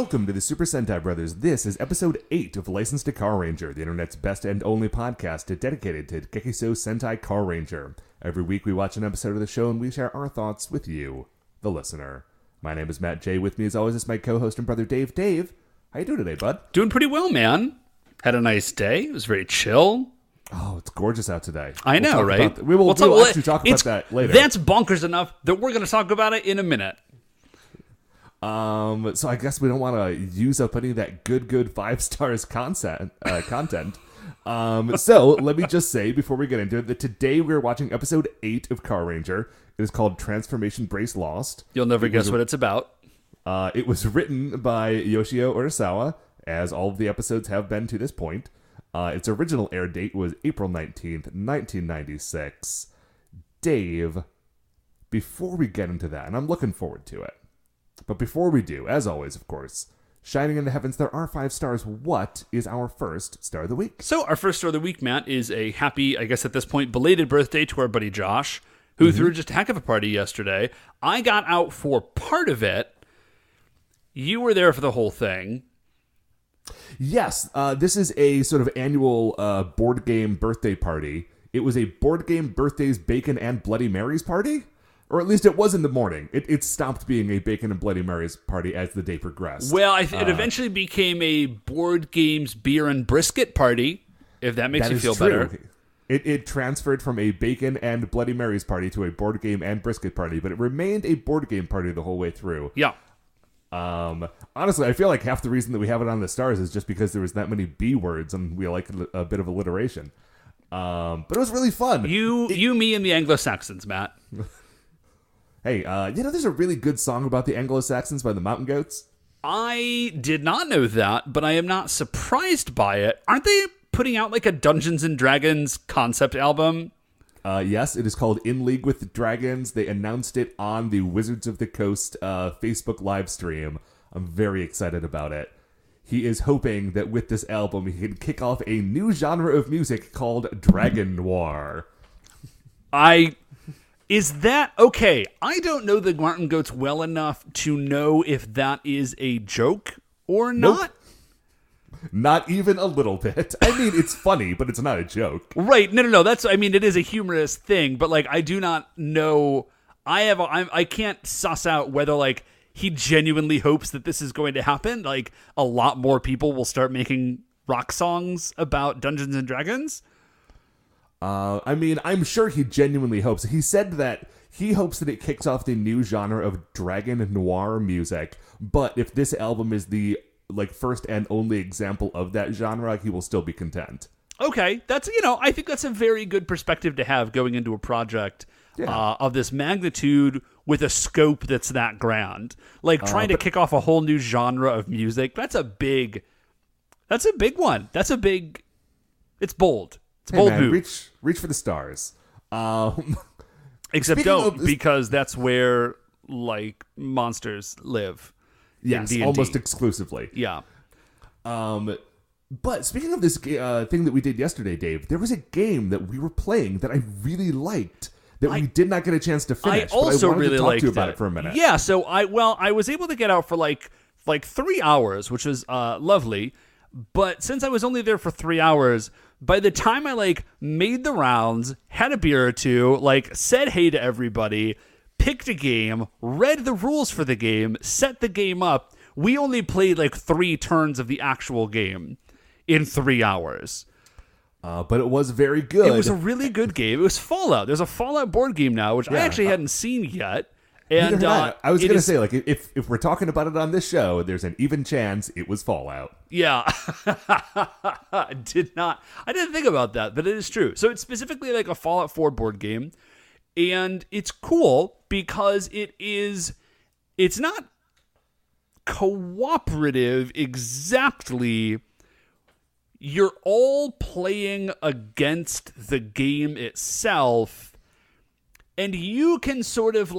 Welcome to the Super Sentai Brothers. This is episode 8 of Licensed to Carranger, the internet's best and only podcast dedicated to Gekisou Sentai Carranger. Every week we watch an episode of the show and we share our thoughts with you, the listener. My name is Matt J. With me as always is my co-host and brother Dave. Dave, how you doing today, bud? Doing pretty well, man. Had a nice day. It was very chill. Oh, it's gorgeous out today. I know, right? We will actually talk about that later. That's bonkers enough that we're going to talk about it in a minute. So I guess we don't want to use up any of that good 5 stars content. So let me just say before we get into it that today we're watching episode 8 of Carranger. It is called Transformation Brace Lost. You'll never guess what it's about. It was written by Yoshio Urasawa, as all of the episodes have been to this point. Its original air date was April 19th, 1996. Dave, before we get into that, and I'm looking forward to it, but before we do, as always, of course, shining in the heavens, there are 5 stars. What is our first star of the week? So our first star of the week, Matt, is a happy, I guess at this point, belated birthday to our buddy Josh, who threw just a heck of a party yesterday. I got out for part of it. You were there for the whole thing. Yes, this is a sort of annual board game birthday party. It was a board game birthdays, bacon, and Bloody Marys party. Or at least it was in the morning. It stopped being a bacon and Bloody Marys party as the day progressed. Well, it eventually became a board games, beer, and brisket party, if that makes you feel better. It transferred from a bacon and Bloody Marys party to a board game and brisket party, but it remained a board game party the whole way through. Yeah. Honestly, I feel like half the reason that we have it on the stars is just because there was that many B words and we like a bit of alliteration. But it was really fun. You, me, and the Anglo-Saxons, Matt. Hey, there's a really good song about the Anglo-Saxons by the Mountain Goats. I did not know that, but I am not surprised by it. Aren't they putting out like a Dungeons & Dragons concept album? Yes, it is called In League with the Dragons. They announced it on the Wizards of the Coast Facebook live stream. I'm very excited about it. He is hoping that with this album, he can kick off a new genre of music called Dragon Noir. Is that okay? I don't know the Mountain Goats well enough to know if that is a joke or not. Nope. Not even a little bit. I mean, it's funny, but it's not a joke. Right. No. It is a humorous thing, but like, I do not know. I can't suss out whether like he genuinely hopes that this is going to happen. Like a lot more people will start making rock songs about Dungeons and Dragons. I'm sure he genuinely hopes. He said that he hopes that it kicks off the new genre of Dragon Noir music, but if this album is the first and only example of that genre, he will still be content. Okay, that's I think that's a very good perspective to have going into a project of this magnitude with a scope that's that grand. Like trying to kick off a whole new genre of music. That's a big one. It's bold. It's a bold move. Reach for the stars. Except don't, because that's where like monsters live. Yes, D&D. Almost exclusively. Yeah. But speaking of this thing that we did yesterday, Dave, there was a game that we were playing that I really liked that we did not get a chance to finish. I also but I wanted really to talk liked to you about it for a minute. Yeah, so I was able to get out for like 3 hours, which was lovely. But since I was only there for 3 hours, by the time I made the rounds, had a beer or two, said hey to everybody, picked a game, read the rules for the game, set the game up, we only played 3 turns of the actual game in 3 hours. But it was very good. It was a really good game. It was Fallout. There's a Fallout board game now, which I actually hadn't seen yet. And I was going to say, if we're talking about it on this show, there's an even chance it was Fallout. Yeah. I didn't think about that, but it is true. So it's specifically a Fallout 4 board game. And it's cool because it's not cooperative exactly. You're all playing against the game itself, and you can sort of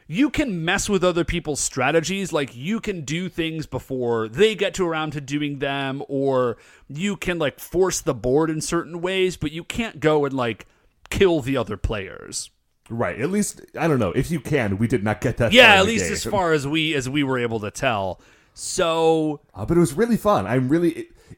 you can mess with other people's strategies. You can do things before they get around to doing them, or you can force the board in certain ways, but you can't go and kill the other players. Right. At least, I don't know. If you can, we did not get that Yeah, far in at the least game. as far as we were able to tell. So, but it was really fun.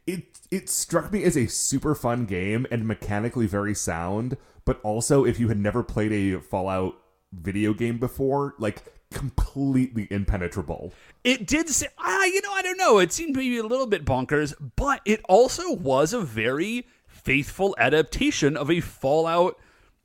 It struck me as a super fun game and mechanically very sound, but also if you had never played a Fallout video game before, like completely impenetrable. it did say, I don't know. It seemed maybe a little bit bonkers, but it also was a very faithful adaptation of a Fallout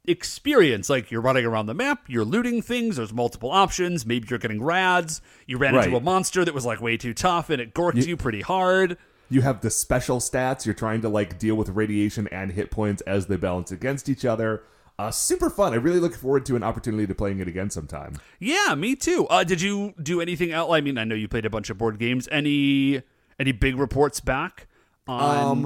experience. Like, you're running around the map, you're looting things, there's multiple options, maybe you're getting rads, you ran into a monster that was like way too tough and it gorked you pretty hard. You have the special stats, you're trying to like deal with radiation and hit points as they balance against each other. Super fun. I really look forward to an opportunity to playing it again sometime. Yeah, me too. Did you do anything else? I mean, I know you played a bunch of board games. Any big reports back on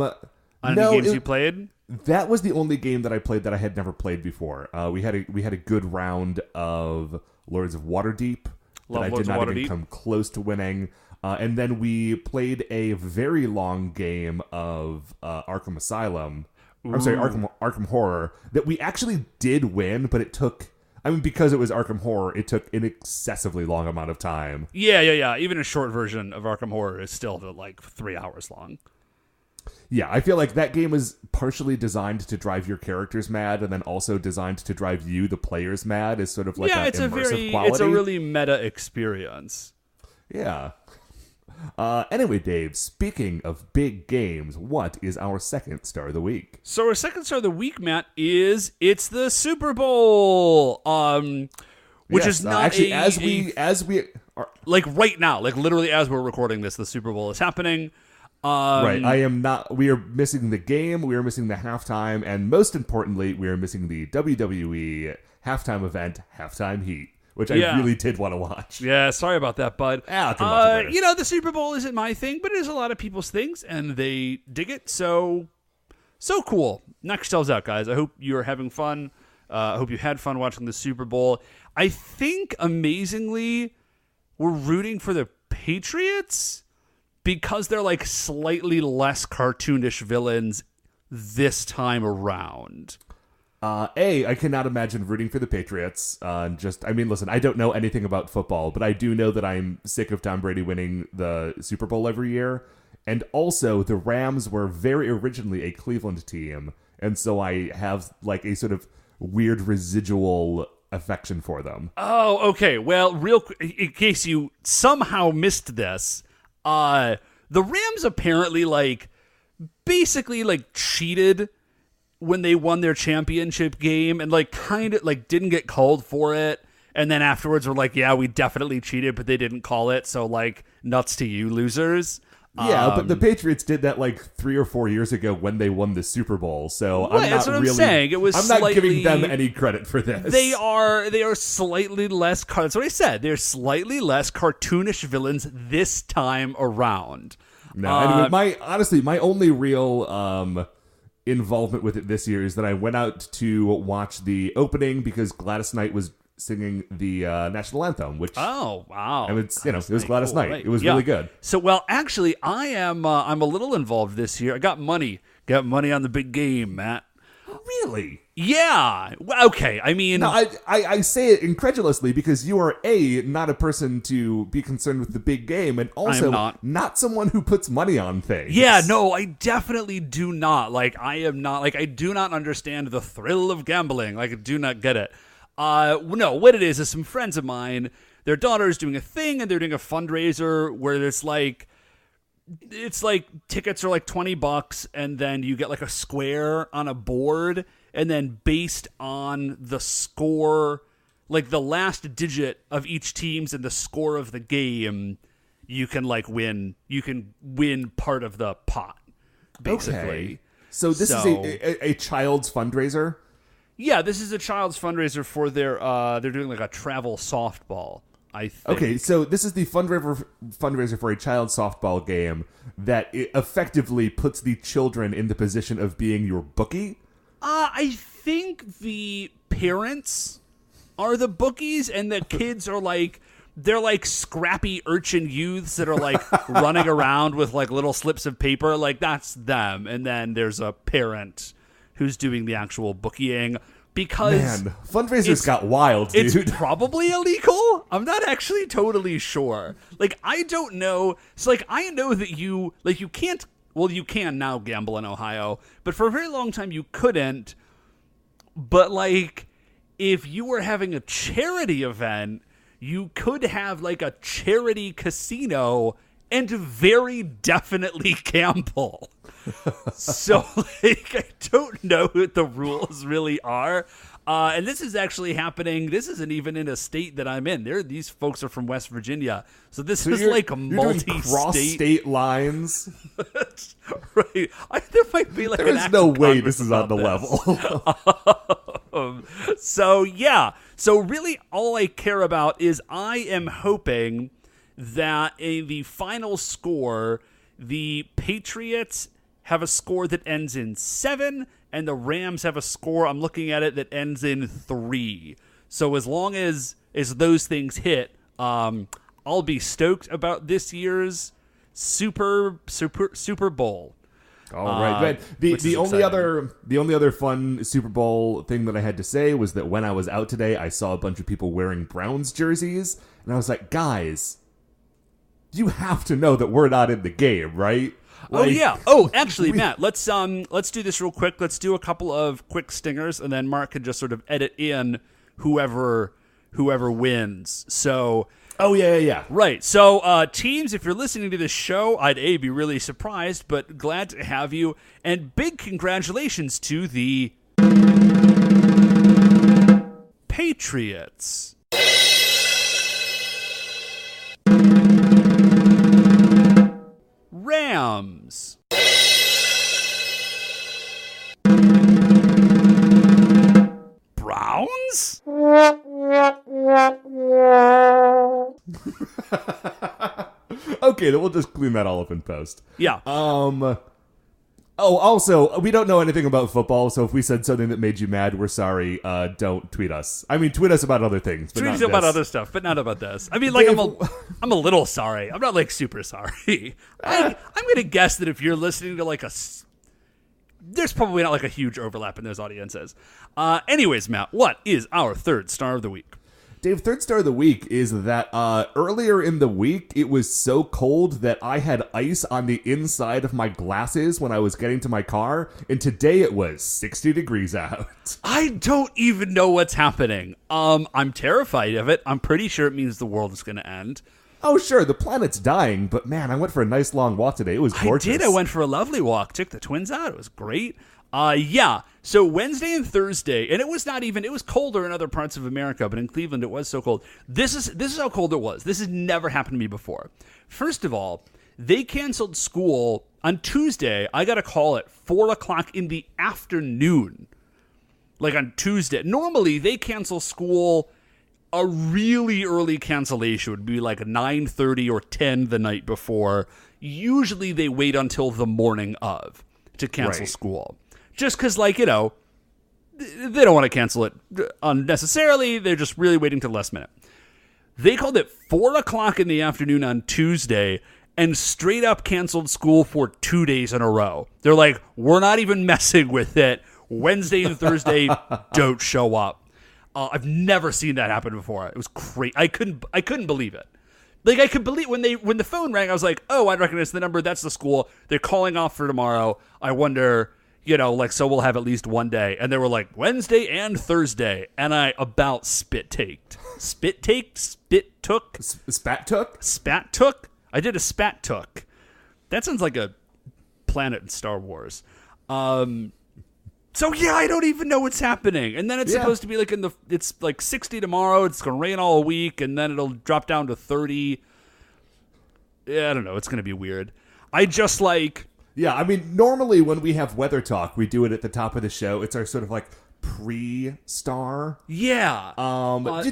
any games you played? That was the only game that I played that I had never played before. We had a good round of Lords of Waterdeep that I did not even come close to winning. And then we played a very long game of Arkham Asylum. I'm sorry, Arkham Horror, that we actually did win, but it took... I mean, because it was Arkham Horror, it took an excessively long amount of time. Yeah. Even a short version of Arkham Horror is still like 3 hours long. Yeah, I feel like that game was partially designed to drive your characters mad, and then also designed to drive you, the players, mad as sort of like an immersive quality. It's a really meta experience. Yeah. Anyway, Dave, speaking of big games, what is our second star of the week? So our second star of the week, Matt, it's the Super Bowl. Which is not actually as we are, like right now, like literally as we're recording this, the Super Bowl is happening. Right. We are missing the game, we are missing the halftime, and most importantly, we are missing the WWE halftime event, Halftime Heat, which I really did want to watch. Yeah, sorry about that, bud. The Super Bowl isn't my thing, but it is a lot of people's things, and they dig it, so cool. Knock yourselves out, guys. I hope you're having fun. I hope you had fun watching the Super Bowl. I think, amazingly, we're rooting for the Patriots because they're like slightly less cartoonish villains this time around. I cannot imagine rooting for the Patriots. Listen, I don't know anything about football, but I do know that I'm sick of Tom Brady winning the Super Bowl every year. And also, the Rams were very originally a Cleveland team, and so I have like a sort of weird residual affection for them. Oh, okay. Well, real quick, in case you somehow missed this, the Rams apparently basically cheated when they won their championship game and kind of didn't get called for it. And then afterwards were like, yeah, we definitely cheated, but they didn't call it. So nuts to you losers. Yeah, but the Patriots did that 3 or 4 years ago when they won the Super Bowl. So that's what I'm saying. It was I'm not giving them any credit for this. They are slightly less. That's what I said. They're slightly less cartoonish villains this time around. No, anyway, my only real involvement with it this year is that I went out to watch the opening because Gladys Knight was singing the national anthem, which oh wow, and it's it was Gladys Knight. Right. It was really good. So actually, I'm a little involved this year. I got money on the big game, Matt. Really? Yeah. Okay. I mean, no, I say it incredulously because you are not a person to be concerned with the big game, and also not someone who puts money on things. Yeah. No, I definitely do not. I am not. I do not understand the thrill of gambling. I do not get it. No, what it is some friends of mine, their daughter is doing a thing and they're doing a fundraiser where it's tickets are $20 and then you get a square on a board and then based on the score, the last digit of each team's and the score of the game, you can win part of the pot, basically. Okay. So this is a child's fundraiser? Yeah, this is a child's fundraiser for their they're doing a travel softball, I think. Okay, so this is the fundraiser for a child softball game that effectively puts the children in the position of being your bookie? I think the parents are the bookies and the kids are they're scrappy urchin youths that are running around with little slips of paper. That's them. And then there's a parent who's doing the actual bookieing. because man, fundraisers got wild, dude. It's probably illegal. I'm not actually totally sure. Like, I don't know. So, like, I know that you can't. Well, you can now gamble in Ohio, but for a very long time you couldn't. But like, if you were having a charity event, you could have like a charity casino and very definitely gamble. So, like, I don't know what the rules really are. And this is actually happening. This isn't even in a state that I'm in. These folks are from West Virginia. So this is like a multi-state. Cross-state lines. Right. There might be like there is no way this is on the level. So, yeah. So really all I care about is I am hoping that the final score, the Patriots have a score that ends in 7, and the Rams have a score, I'm looking at it, that ends in 3. So as long as those things hit, I'll be stoked about this year's Super Bowl. All right, the only other fun Super Bowl thing that I had to say was that when I was out today, I saw a bunch of people wearing Browns jerseys, and I was like, guys, you have to know that we're not in the game, right? Like, oh yeah. Oh, actually, Matt, let's do this real quick. Let's do a couple of quick stingers, and then Mark can just sort of edit in whoever wins. So. Oh yeah. Right. So, teams, if you're listening to this show, I'd be really surprised, but glad to have you, and big congratulations to the Patriots. Rams. Browns? Okay, then we'll just clean that all up in post. Yeah. Oh, also, we don't know anything about football, so if we said something that made you mad, we're sorry. Don't tweet us. I mean, tweet us about other things. But tweet us about other stuff, but not about this. I mean, like, I'm a little sorry. I'm not, like, super sorry. I'm going to guess that if you're listening to, like, there's probably not, like, a huge overlap in those audiences. Anyways, Matt, what is our third star of the week? Dave, third star of the week is that earlier in the week, it was so cold that I had ice on the inside of my glasses when I was getting to my car, and today it was 60 degrees out. I don't even know what's happening. I'm terrified of it. I'm pretty sure it means the world is going to end. Oh, sure, the planet's dying, but man, I went for a nice long walk today. It was gorgeous. I did. I went for a lovely walk. Took the twins out. It was great. Yeah. So Wednesday and Thursday, and it was colder in other parts of America, but in Cleveland it was so cold. This is how cold it was. This has never happened to me before. First of all, they canceled school on Tuesday. I got a call at 4:00 in the afternoon, like on Tuesday. Normally they cancel school. A really early cancellation would be like 9:30 or 10 the night before. Usually they wait until the morning of to cancel school. Just because, like, you know, they don't want to cancel it unnecessarily. They're just really waiting to the last minute. They called it 4:00 in the afternoon on Tuesday and straight up canceled school for 2 days in a row. They're like, we're not even messing with it. Wednesday and Thursday, don't show up. I've never seen that happen before. It was crazy. I couldn't believe it. Like, I could believe when the phone rang, I was like, oh, I recognize the number. That's the school. They're calling off for tomorrow. I wonder, you know, like, so we'll have at least one day. And they were like, Wednesday and Thursday. And I about spit-taked. Spit-taked? Spit-took? Spat-took? Spat-took? I did a spat-took. That sounds like a planet in Star Wars. So, yeah, I don't even know what's happening. And then it's supposed to be like it's like 60 tomorrow. It's going to rain all week. And then it'll drop down to 30. Yeah, I don't know. It's going to be weird. I just like... Yeah, I mean, normally when we have weather talk, we do it at the top of the show. It's our sort of like pre-star. Yeah.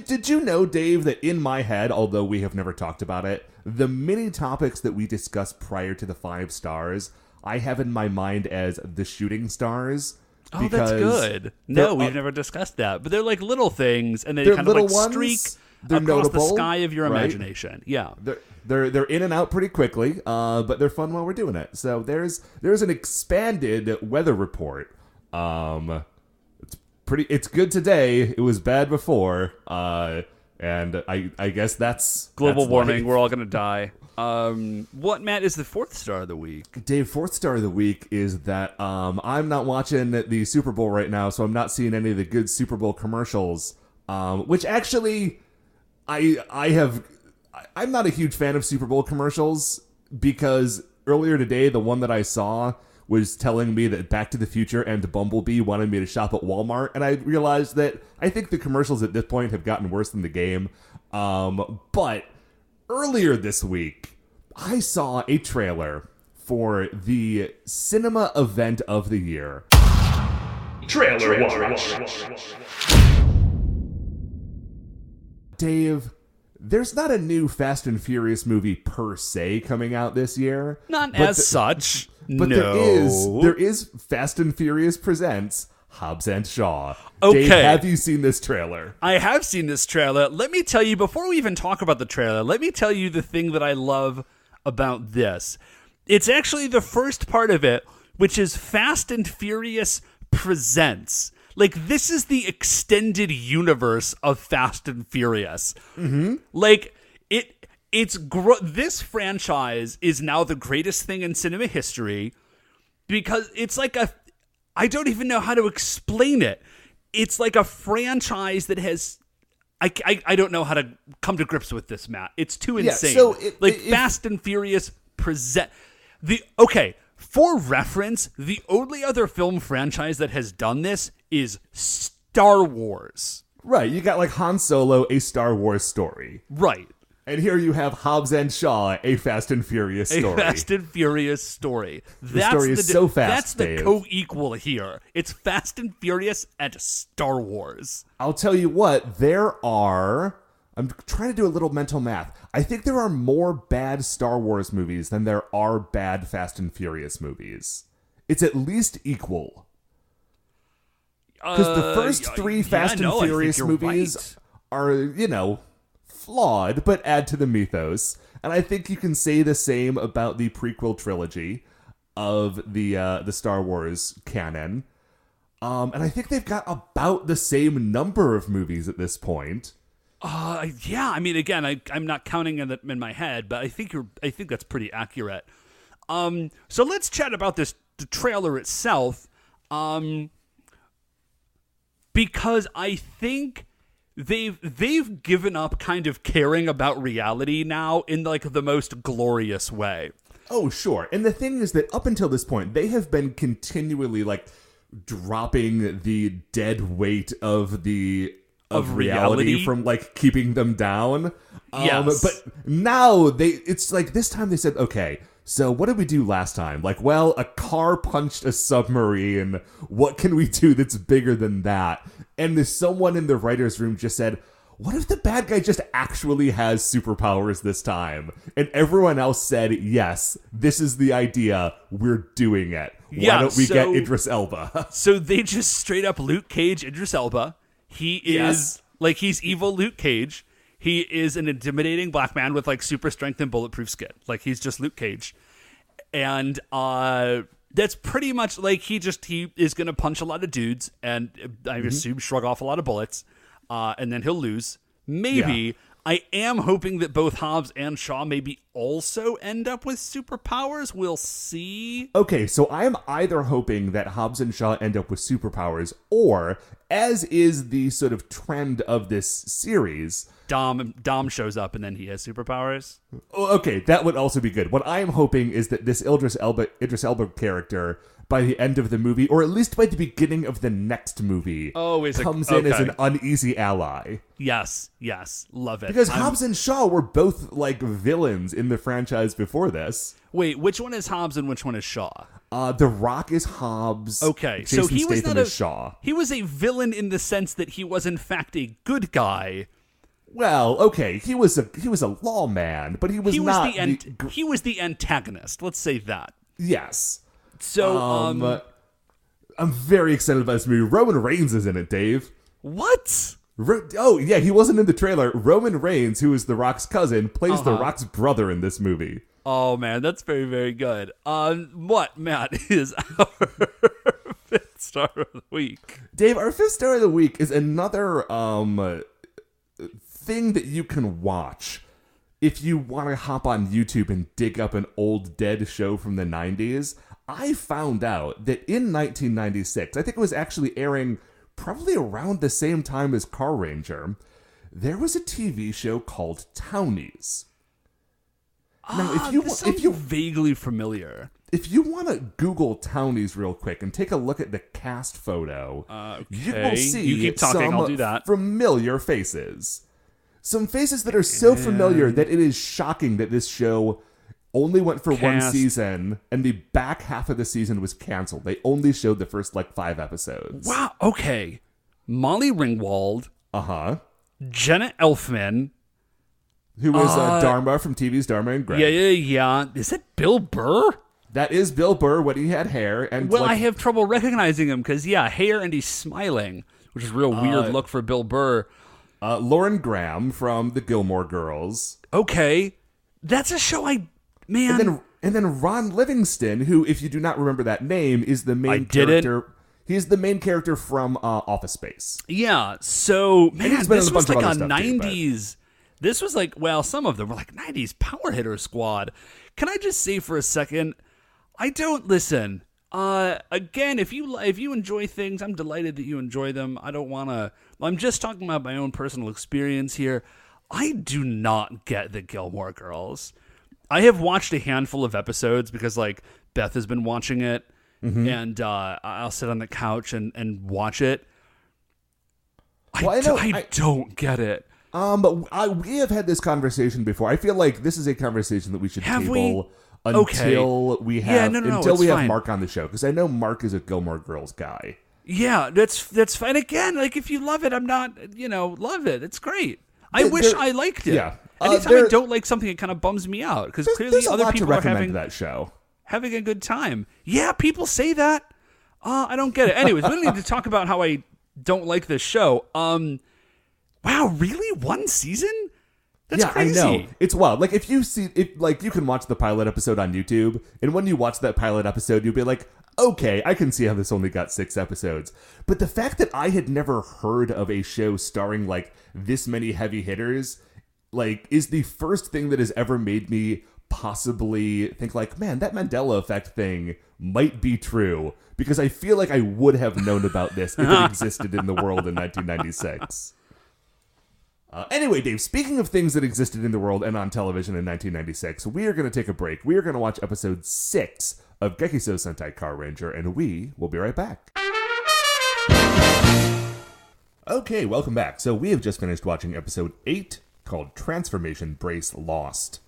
Did you know, Dave, that in my head, although we have never talked about it, the mini topics that we discussed prior to the 5 stars, I have in my mind as the shooting stars. Oh, that's good. No, we've never discussed that. But they're like little things, and they kind of like streak across notable, the sky of your right? imagination. Yeah. They're in and out pretty quickly, but they're fun while we're doing it. So there's an expanded weather report. It's It's good today. It was bad before. And I guess that's global warming. life. We're all gonna die. What, Matt, is the fourth star of the week? Dave, fourth star of the week is that I'm not watching the Super Bowl right now, so I'm not seeing any of the good Super Bowl commercials. Which actually, I'm not a huge fan of Super Bowl commercials because earlier today, the one that I saw was telling me that Back to the Future and Bumblebee wanted me to shop at Walmart, and I realized that I think the commercials at this point have gotten worse than the game. But earlier this week, I saw a trailer for the cinema event of the year. Trailer Watch. Dave, there's not a new Fast and Furious movie per se coming out this year. Not as such. But no. there is Fast and Furious Presents Hobbs and Shaw. Okay. Dave, have you seen this trailer? I have seen this trailer. Let me tell you, before we even talk about the trailer, let me tell you the thing that I love about this. It's actually the first part of it, which is Fast and Furious Presents. Like, this is the extended universe of Fast and Furious. Mm-hmm. Like, this franchise is now the greatest thing in cinema history because it's like I don't even know how to explain it. It's like a franchise that has... I don't know how to come to grips with this, Matt. It's too insane. So Fast and Furious present... Okay, for reference, the only other film franchise that has done this is Star Wars. Right, you got like Han Solo, a Star Wars story. Right. And here you have Hobbs and Shaw, a Fast and Furious story. A Fast and Furious story. The story is so fast, That's the Dave. co-equal here. It's Fast and Furious and Star Wars. I'll tell you what, I'm trying to do a little mental math. I think there are more bad Star Wars movies than there are bad Fast and Furious movies. It's at least equal. Because the first three Fast and Furious movies are, flawed, but add to the mythos. And I think you can say the same about the prequel trilogy of the Star Wars canon. And I think they've got about the same number of movies at this point. Yeah. I mean, again, I'm not counting it in my head, but I think that's pretty accurate. So let's chat about the trailer itself. Because I think they've given up kind of caring about reality now in like the most glorious way. Oh, sure. And the thing is that up until this point, they have been continually like dropping the dead weight of reality from like keeping them down. Yes. But now it's like this time they said, okay, so what did we do last time? Like, well, a car punched a submarine. What can we do that's bigger than that? And someone in the writer's room just said, what if the bad guy just actually has superpowers this time? And everyone else said, yes, this is the idea. We're doing it. Why don't we get Idris Elba? So they just straight up Luke Cage Idris Elba. He is he's evil Luke Cage. He is an intimidating black man with like super strength and bulletproof skin. Like he's just Luke Cage. And that's pretty much like he is going to punch a lot of dudes and I assume shrug off a lot of bullets. And then he'll lose. Maybe. Yeah. I am hoping that both Hobbs and Shaw maybe also end up with superpowers. We'll see. Okay, so I am either hoping that Hobbs and Shaw end up with superpowers, or, as is the sort of trend of this series, Dom shows up and then he has superpowers. Okay, that would also be good. What I am hoping is that this Idris Elba character, by the end of the movie, or at least by the beginning of the next movie, comes in as an uneasy ally. Yes, love it. Because Hobbs and Shaw were both like villains in the franchise before this. Wait, which one is Hobbs and which one is Shaw? The Rock is Hobbs. Okay, Jason so he was Statham is Shaw. He was a villain in the sense that he was in fact a good guy. Well, okay, he was a lawman, but he was not. He was the antagonist. Let's say that. Yes. So, I'm very excited about this movie. Roman Reigns is in it, Dave. What? Oh, yeah, he wasn't in the trailer. Roman Reigns, who is The Rock's cousin, plays The Rock's brother in this movie. Oh, man, that's very, very good. What, Matt, is our star of the week. Dave, our fifth star of the week is another thing that you can watch if you want to hop on YouTube and dig up an old dead show from the 90s. I found out that in 1996, I think it was actually airing probably around the same time as Carranger, there was a TV show called Townies. Now, if you vaguely familiar. If you want to Google Townies real quick and take a look at the cast photo, you will see you keep talking, some I'll do that. Familiar faces. Some faces that are so familiar that it is shocking that this show only went for one season and the back half of the season was canceled. They only showed the first 5 episodes. Wow, okay. Molly Ringwald. Uh-huh. Jenna Elfman. Who was Dharma from TV's Dharma and Greg. Yeah. Is it Bill Burr? That is Bill Burr when he had hair. And I have trouble recognizing him because, hair and he's smiling, which is a real weird look for Bill Burr. Lauren Graham from the Gilmore Girls. Okay. That's a show man. And then Ron Livingston, who, if you do not remember that name, is the main character. He's the main character from Office Space. Yeah. So, man, this was like a 90s. This was some of them were 90s Power Hitter Squad. Can I just say for a second, I don't listen. Again, if you enjoy things, I'm delighted that you enjoy them. I don't want to. I'm just talking about my own personal experience here. I do not get the Gilmore Girls. I have watched a handful of episodes because Beth has been watching it, and I'll sit on the couch and watch it. I don't get it. But we have had this conversation before. I feel like this is a conversation that we should table until we have Mark on the show, because I know Mark is a Gilmore Girls guy. Yeah, that's fine. Again, if you love it, I'm not, love it. It's great. I wish I liked it. Yeah. Anytime I don't like something, it kind of bums me out because clearly other people are having a good time. Yeah, people say that. I don't get it. Anyways, we don't need to talk about how I don't like this show. Wow, really? One season? That's crazy. I know. It's wild. If you can watch the pilot episode on YouTube, and when you watch that pilot episode, you'll be like, okay, I can see how this only got 6 episodes. But the fact that I had never heard of a show starring this many heavy hitters, is the first thing that has ever made me possibly think man, that Mandela effect thing might be true, because I feel like I would have known about this if it existed in the world in 1996. Anyway, Dave, speaking of things that existed in the world and on television in 1996, we are going to take a break. We are going to watch episode 6 of Gekisou Sentai Carranger, and we will be right back. Okay, welcome back. So we have just finished watching episode 8, called Transformation Brace Lost.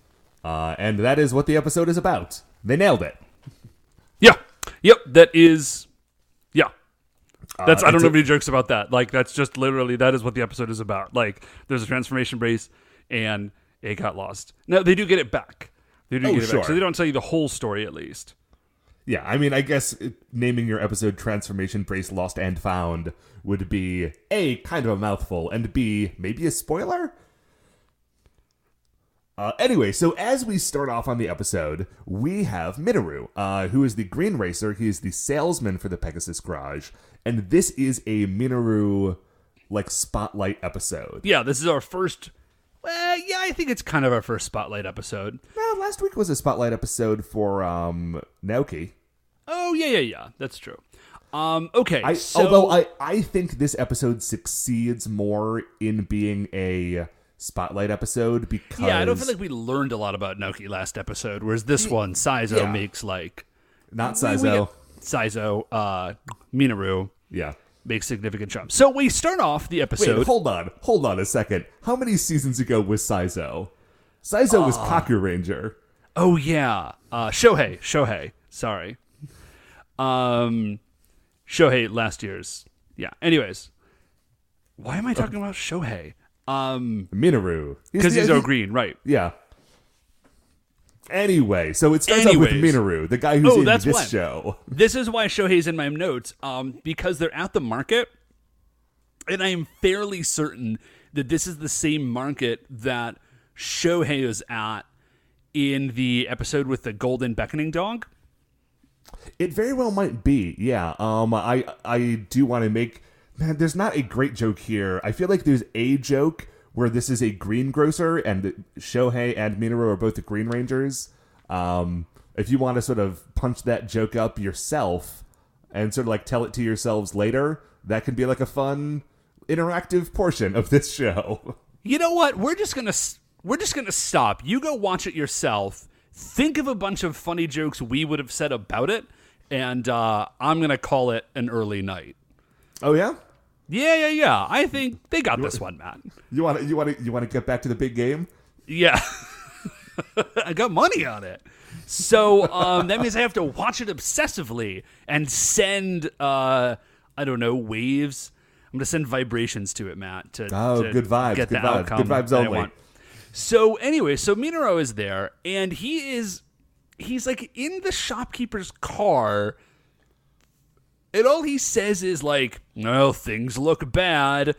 And that is what the episode is about. They nailed it. Yeah. Yep, that is... Yeah. I don't have any jokes about that. That's just literally, that is what the episode is about. There's a transformation brace, and it got lost. Now, they do get it back. They do get it back. So they don't tell you the whole story, at least. Yeah, I mean, I guess naming your episode Transformation Brace Lost and Found would be, A, kind of a mouthful, and B, maybe a spoiler? Anyway, so as we start off on the episode, we have Minrou, who is the green racer. He is the salesman for the Pegasus Garage, and this is a Minrou, spotlight episode. Yeah, this is our first... Well, yeah, I think it's kind of our first spotlight episode. No, last week was a spotlight episode for Naoki. Oh, yeah, that's true. Okay, although I think this episode succeeds more in being a spotlight episode because... Yeah, I don't feel like we learned a lot about Naoki last episode, whereas this one, Saizo makes Not Saizo. Saizo, Minrou. Yeah. Makes significant jumps. So we start off the episode... Wait, hold on a second. How many seasons ago was Saizo? Saizo was Carranger. Oh, yeah. Shohei. Sorry. Shohei last year's. Yeah. Anyways. Why am I talking about Shohei? Minrou. Because he's green, right. Yeah. Anyway, so it starts off with Minrou, the guy who's in this show. This is why Shohei's in my notes, because they're at the market, and I am fairly certain that this is the same market that Shohei is at in the episode with the golden beckoning dog. It very well might be, yeah. I do want to make... Man, there's not a great joke here. I feel like there's a joke where this is a greengrocer, and Shohei and Minrou are both the Green Rangers. If you want to sort of punch that joke up yourself and sort of like tell it to yourselves later, that could be like a fun interactive portion of this show. You know what? We're just gonna stop. You go watch it yourself. Think of a bunch of funny jokes we would have said about it, and I'm gonna call it an early night. Oh yeah? Yeah. I think they got this one, Matt. You want to get back to the big game? Yeah. I got money on it. So that means I have to watch it obsessively and send, I don't know, waves. I'm going to send vibrations to it, Matt. To good vibes. Get good the vibes. outcome Good vibes that I only. want. So anyway, Minrou is there, and he's like in the shopkeeper's car, and all he says is like, "Well, things look bad."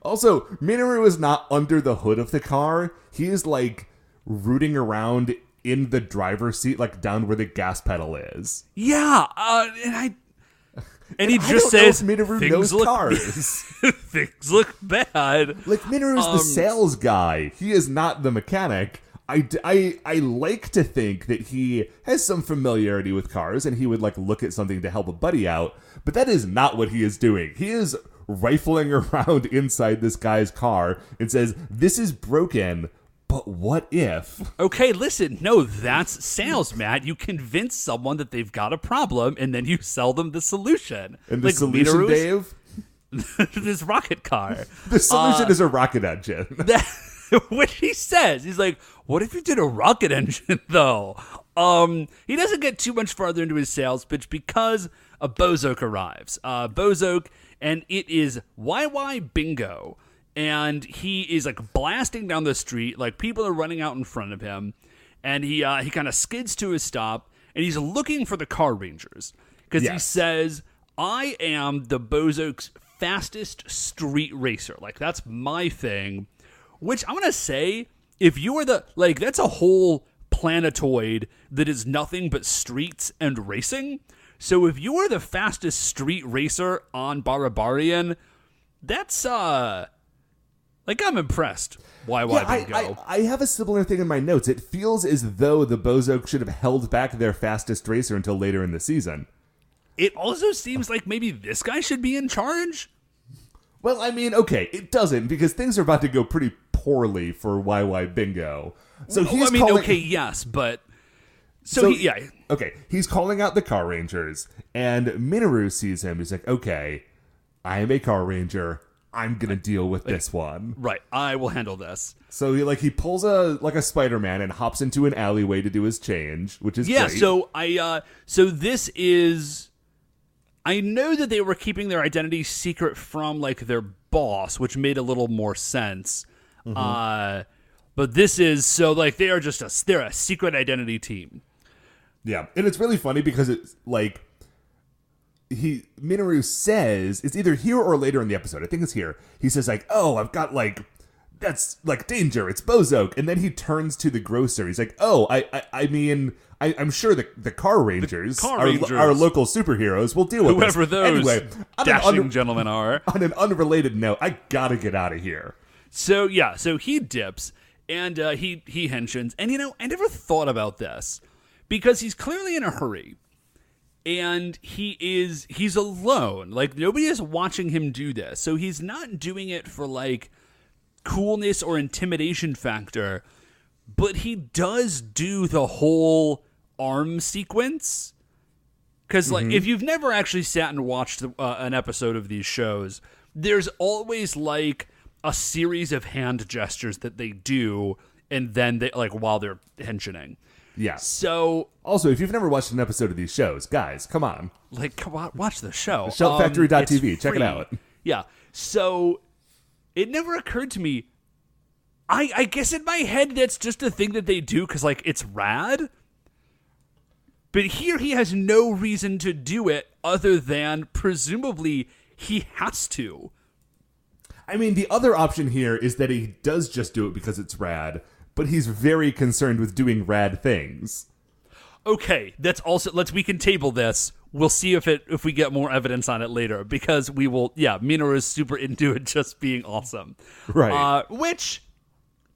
Also, Minrou is not under the hood of the car. He is like rooting around in the driver's seat, like down where the gas pedal is. Yeah, and he just says, Minrou knows cars. things look bad. Like, Minrou's the sales guy. He is not the mechanic. I like to think that he has some familiarity with cars and he would like look at something to help a buddy out, but that is not what he is doing. He is rifling around inside this guy's car and says, "This is broken, but what if?" Okay, listen, no, that's sales, Matt. You convince someone that they've got a problem, and then you sell them the solution. And the solution, Minrou's, Dave? this rocket car. The solution is a rocket engine. What he says, he's like, "What if you did a rocket engine, though?" He doesn't get too much farther into his sales pitch because a Bozoke arrives. Bozoke, and it is YY Bingo. And he is like blasting down the street, like people are running out in front of him, and he kind of skids to a stop, and he's looking for the Carrangers because he says, "I am the Bozoke's fastest street racer. Like that's my thing." Which I'm gonna say, if you were that's a whole planetoid that is nothing but streets and racing. So if you were the fastest street racer on Barabarian, that's like, I'm impressed. Why Bingo? I have a similar thing in my notes. It feels as though the Bozoke should have held back their fastest racer until later in the season. It also seems like maybe this guy should be in charge. Well, I mean, okay, it doesn't, because things are about to go pretty poorly for YY Bingo. So he's yes, but... Okay, he's calling out the Carrangers, and Minrou sees him. He's like, "Okay, I am a Carranger. I'm gonna deal with this one." Right, I will handle this. So he pulls a Spider-Man and hops into an alleyway to do his change, which is great. So this is, I know that they were keeping their identity secret from like their boss, which made a little more sense. Mm-hmm. But this is they're a secret identity team. Yeah, and it's really funny because it's like Minrou says, it's either here or later in the episode, I think it's here, he says like, "Oh, I've got like, that's like danger, it's Bozoke," and then he turns to the grocer, he's like, "Oh, I mean, I'm sure the Carrangers, our local superheroes will deal with whoever this." Those anyway, dashing gentlemen are. On an unrelated note, I gotta get out of here. So he dips, and he henshins, and I never thought about this, because he's clearly in a hurry. And he's alone. Like, nobody is watching him do this. So he's not doing it for, like, coolness or intimidation factor. But he does do the whole arm sequence. Because, like, if you've never actually sat and watched an episode of these shows, there's always, like, a series of hand gestures that they do. And then, they like, while they're henshing. Yeah. So also, if you've never watched an episode of these shows, guys, come on, watch the show. Shoutfactory.tv, check it out. Yeah. So it never occurred to me. I guess in my head that's just a thing that they do because like it's rad. But here he has no reason to do it other than presumably he has to. I mean, the other option here is that he does just do it because it's rad. But he's very concerned with doing rad things. Okay, that's also we can table this. We'll see if we get more evidence on it later, because we will. Yeah, Minrou is super into it just being awesome, Right? Which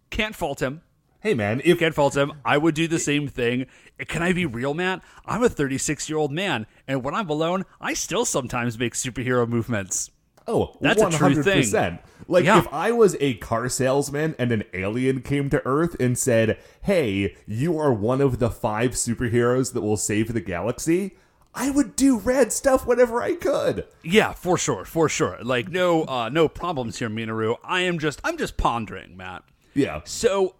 can't fault him. Hey man, Can't fault him. I would do the same thing. Can I be real, Matt? I'm a 36-year-old man, and when I'm alone, I still sometimes make superhero movements. Oh, that's 100%. A true thing. Like, if I was a car salesman and an alien came to Earth and said, hey, you are one of the 5 superheroes that will save the galaxy, I would do rad stuff whenever I could. Yeah, for sure. Like, no problems here, Minrou. I'm just pondering, Matt. Yeah. So,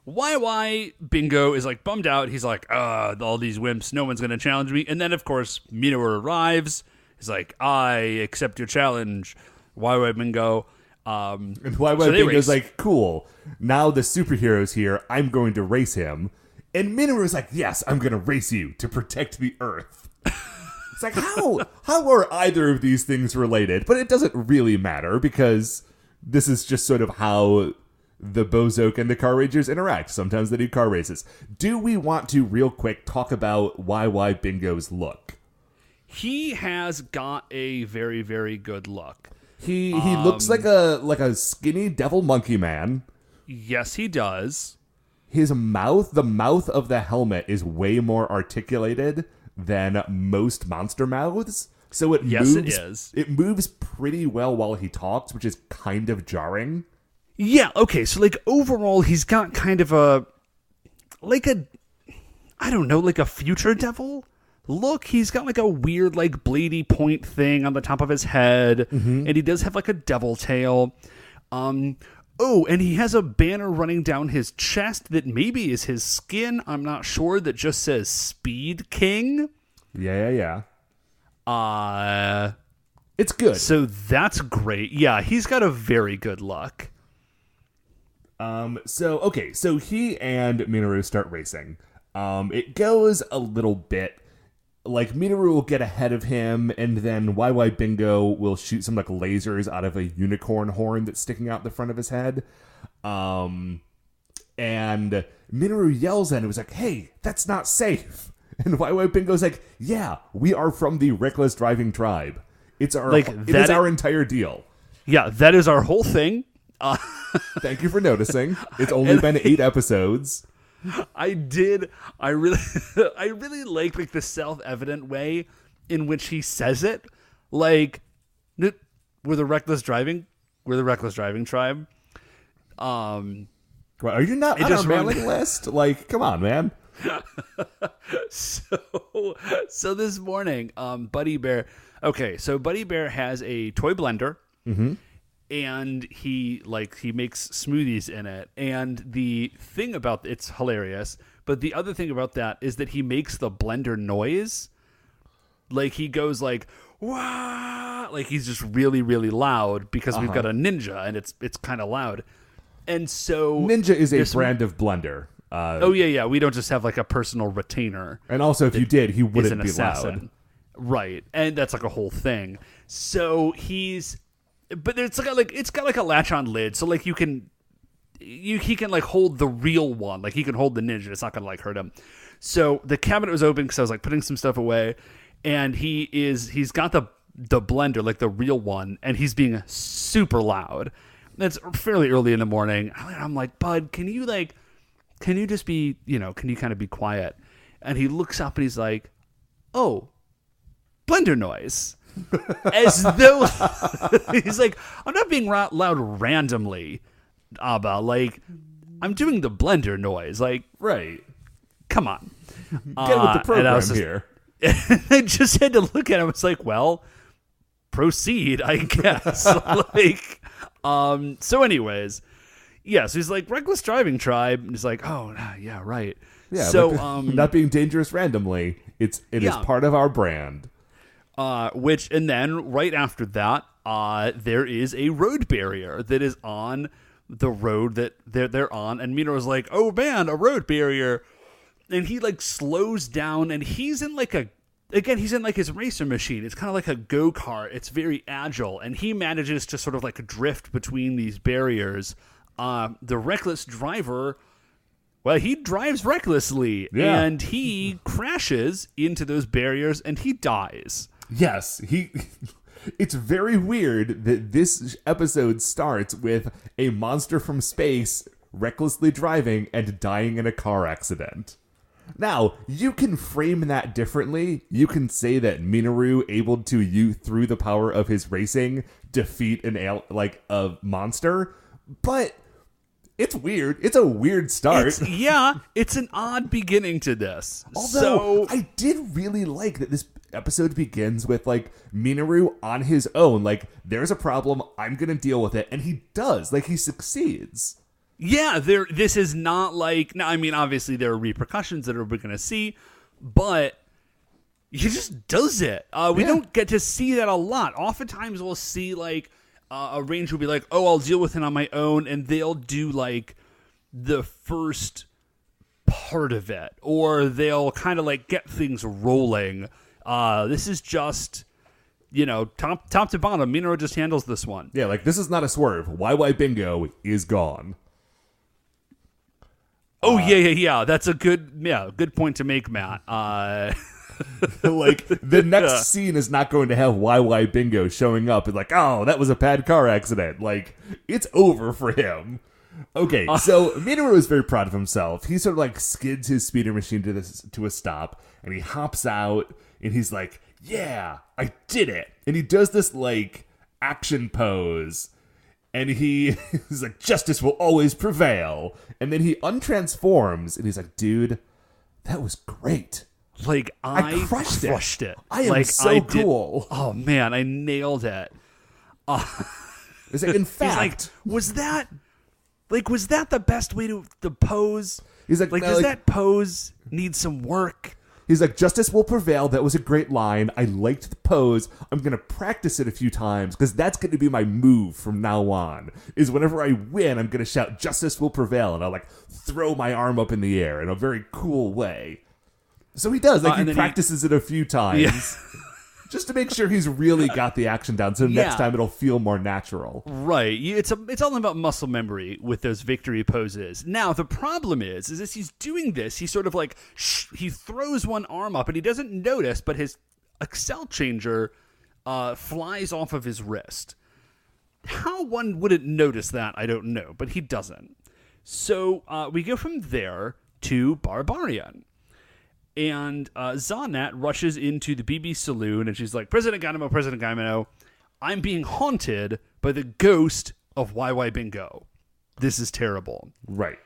YY Bingo is, like, bummed out. He's like, all these wimps, no one's going to challenge me. And then, of course, Minrou arrives. He's like, I accept your challenge, YY Bingo. And YY Bingo's like, cool. Now the superhero's here. I'm going to race him. And Minrou's like, yes, I'm going to race you to protect the Earth. It's like, how are either of these things related? But it doesn't really matter, because this is just sort of how the Bozoke and the Carrangers interact. Sometimes they do car races. Do we want to real quick talk about YY Bingo's look? He has got a very, very good look. He looks like a skinny devil monkey man. Yes, he does. His mouth, the mouth of the helmet, is way more articulated than most monster mouths. So it moves pretty well while he talks, which is kind of jarring. Yeah, okay, so like overall he's got kind of a future devil look. He's got like a weird like bladey point thing on the top of his head, and he does have like a devil tail. And he has a banner running down his chest that maybe is his skin, I'm not sure, that just says Speed King. Yeah. It's good. So that's great. Yeah, he's got a very good look. So he and Minrou start racing. It goes a little bit. Like, Minrou will get ahead of him, and then YY Bingo will shoot some, like, lasers out of a unicorn horn that's sticking out the front of his head. And Minrou yells at him, was like, hey, that's not safe. And YY Bingo's like, yeah, we are from the Reckless Driving Tribe. It's our entire deal. Yeah, that is our whole thing. Thank you for noticing. It's only been 8 episodes. I really like the self-evident way in which he says it. Like, we're the reckless driving tribe. Are you not on our mailing list? Like, come on, man. So this morning, Buddy Bear. Okay, so Buddy Bear has a toy blender. Mm-hmm. And he makes smoothies in it. And the thing about it's hilarious, but the other thing about that is that he makes the blender noise. Like, he goes like, wah! Like, he's just really, really loud because we've got a Ninja, and it's kind of loud. And so Ninja is a brand of blender. Yeah. We don't just have like a personal retainer. And also, if you did, he wouldn't be loud. Right. And that's like a whole thing. So but it's got like a latch on lid, so like he can like hold the real one, like he can hold the Ninja. It's not gonna like hurt him. So the cabinet was open because I was like putting some stuff away, and he's got the blender, like the real one, and he's being super loud. It's fairly early in the morning. I'm like, Bud, can you just be, can you kind of be quiet? And he looks up and he's like, oh, blender noise. As though he's like, I'm not being loud randomly, Abba. Like, I'm doing the blender noise. Like, right. Come on. Get with the program here. I just had to look at him. It's like, well, proceed, I guess. So anyways, yeah, so he's like, Reckless Driving Tribe. And he's like, oh, yeah, right. Yeah, so not being dangerous randomly. It is part of our brand. And then right after that, there is a road barrier that is on the road that they're on, and Minrou's like, oh man, a road barrier, and he like slows down, and he's in like his racer machine. It's kind of like a go-kart. It's very agile, and he manages to sort of like drift between these barriers. The reckless driver Well, he drives recklessly, Yeah. and he crashes into those barriers, and he dies. Yes, it's very weird that this episode starts with a monster from space recklessly driving and dying in a car accident. Now, you can frame that differently. You can say that Minrou, able to, through the power of his racing, defeat a monster, but it's weird. It's a weird start. It's an odd beginning to this. Although, I did really like that this episode begins with, Minrou on his own. There's a problem, I'm gonna deal with it, and he does. He succeeds. Yeah, this is not now, I mean, obviously there are repercussions that we're going to see, but he just does it. We don't get to see that a lot. Oftentimes we'll see a ranger will be like, oh, I'll deal with it on my own, and they'll do the first part of it, or they'll kind of get things rolling. This is just, top to bottom. Minrou just handles this one. Yeah, this is not a swerve. YY Bingo is gone. Oh, yeah. That's a good point to make, Matt. The next scene is not going to have YY Bingo showing up and oh, that was a bad car accident. It's over for him. Okay, so Minrou is very proud of himself. He sort of skids his speeder machine to a stop, and he hops out, and he's like, yeah, I did it. And he does this action pose. And he's like, justice will always prevail. And then he untransforms, and he's like, dude, that was great. I crushed it. I am so cool. Oh, man, I nailed it. It's in fact. Was that the best way to pose? He's like, does that pose need some work? He's like, justice will prevail. That was a great line. I liked the pose. I'm going to practice it a few times because that's going to be my move from now on. Is whenever I win, I'm going to shout, justice will prevail. And I'll throw my arm up in the air in a very cool way. So he does. He practices it a few times. Yeah. Just to make sure he's really got the action down, so next time it'll feel more natural. Right. It's all about muscle memory with those victory poses. Now, the problem is as he's doing this, he sort of he throws one arm up, and he doesn't notice, but his Accel Charger flies off of his wrist. How one wouldn't notice that, I don't know, but he doesn't. So we go from there to Barbarian. And Zonat rushes into the BB saloon, and she's like, President Gaimano, I'm being haunted by the ghost of YY Bingo. This is terrible. Right.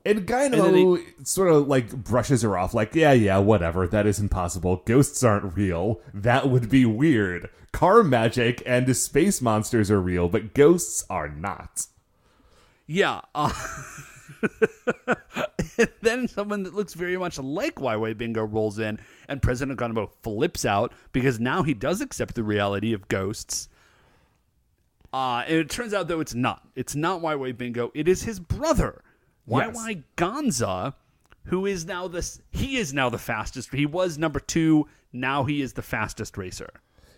And Gaimano sort of brushes her off, yeah, whatever, that is impossible. Ghosts aren't real. That would be weird. Car magic and space monsters are real, but ghosts are not. Yeah, and then someone that looks very much like YY Bingo rolls in, and President Ganamo flips out because now he does accept the reality of ghosts. And it turns out, though, it's not. It's not YY Bingo. It is his brother, YY Gonza, who is now the fastest. He was number 2. Now he is the fastest racer.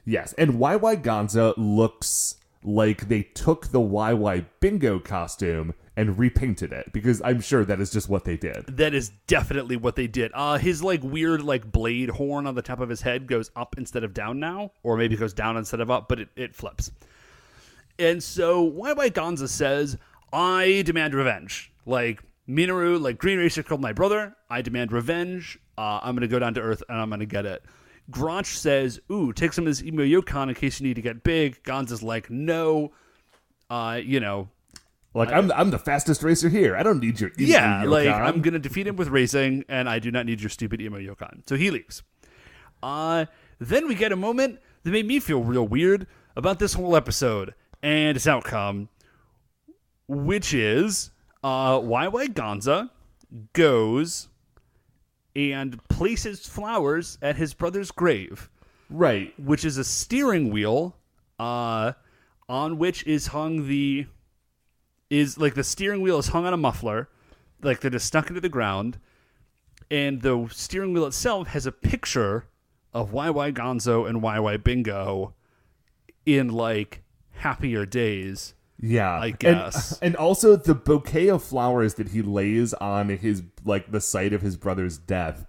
Yes, and YY Gonza looks like they took the YY Bingo costume and repainted it, because I'm sure that is just what they did. That is definitely what they did. His weird blade horn on the top of his head goes up instead of down now, or maybe it goes down instead of up, but it flips. And so YY Gonza says, I demand revenge. Minrou, Green Racer killed my brother. I demand revenge. I'm going to go down to Earth and I'm going to get it. Grotch says, ooh, take some of this Emo Yokon in case you need to get big. Gonza's like, no, I'm the fastest racer here. I don't need your Emo Yokon. I'm going to defeat him with racing, and I do not need your stupid Emo Yokon. So he leaves. Then we get a moment that made me feel real weird about this whole episode and its outcome, which is YY Gonza goes and places flowers at his brother's grave. Right. Which is a steering wheel on which is hung the steering wheel is hung on a muffler, that is stuck into the ground, and the steering wheel itself has a picture of YY Gonzo and YY Bingo in happier days. Yeah, I guess. And also the bouquet of flowers that he lays on his, like, the site of his brother's death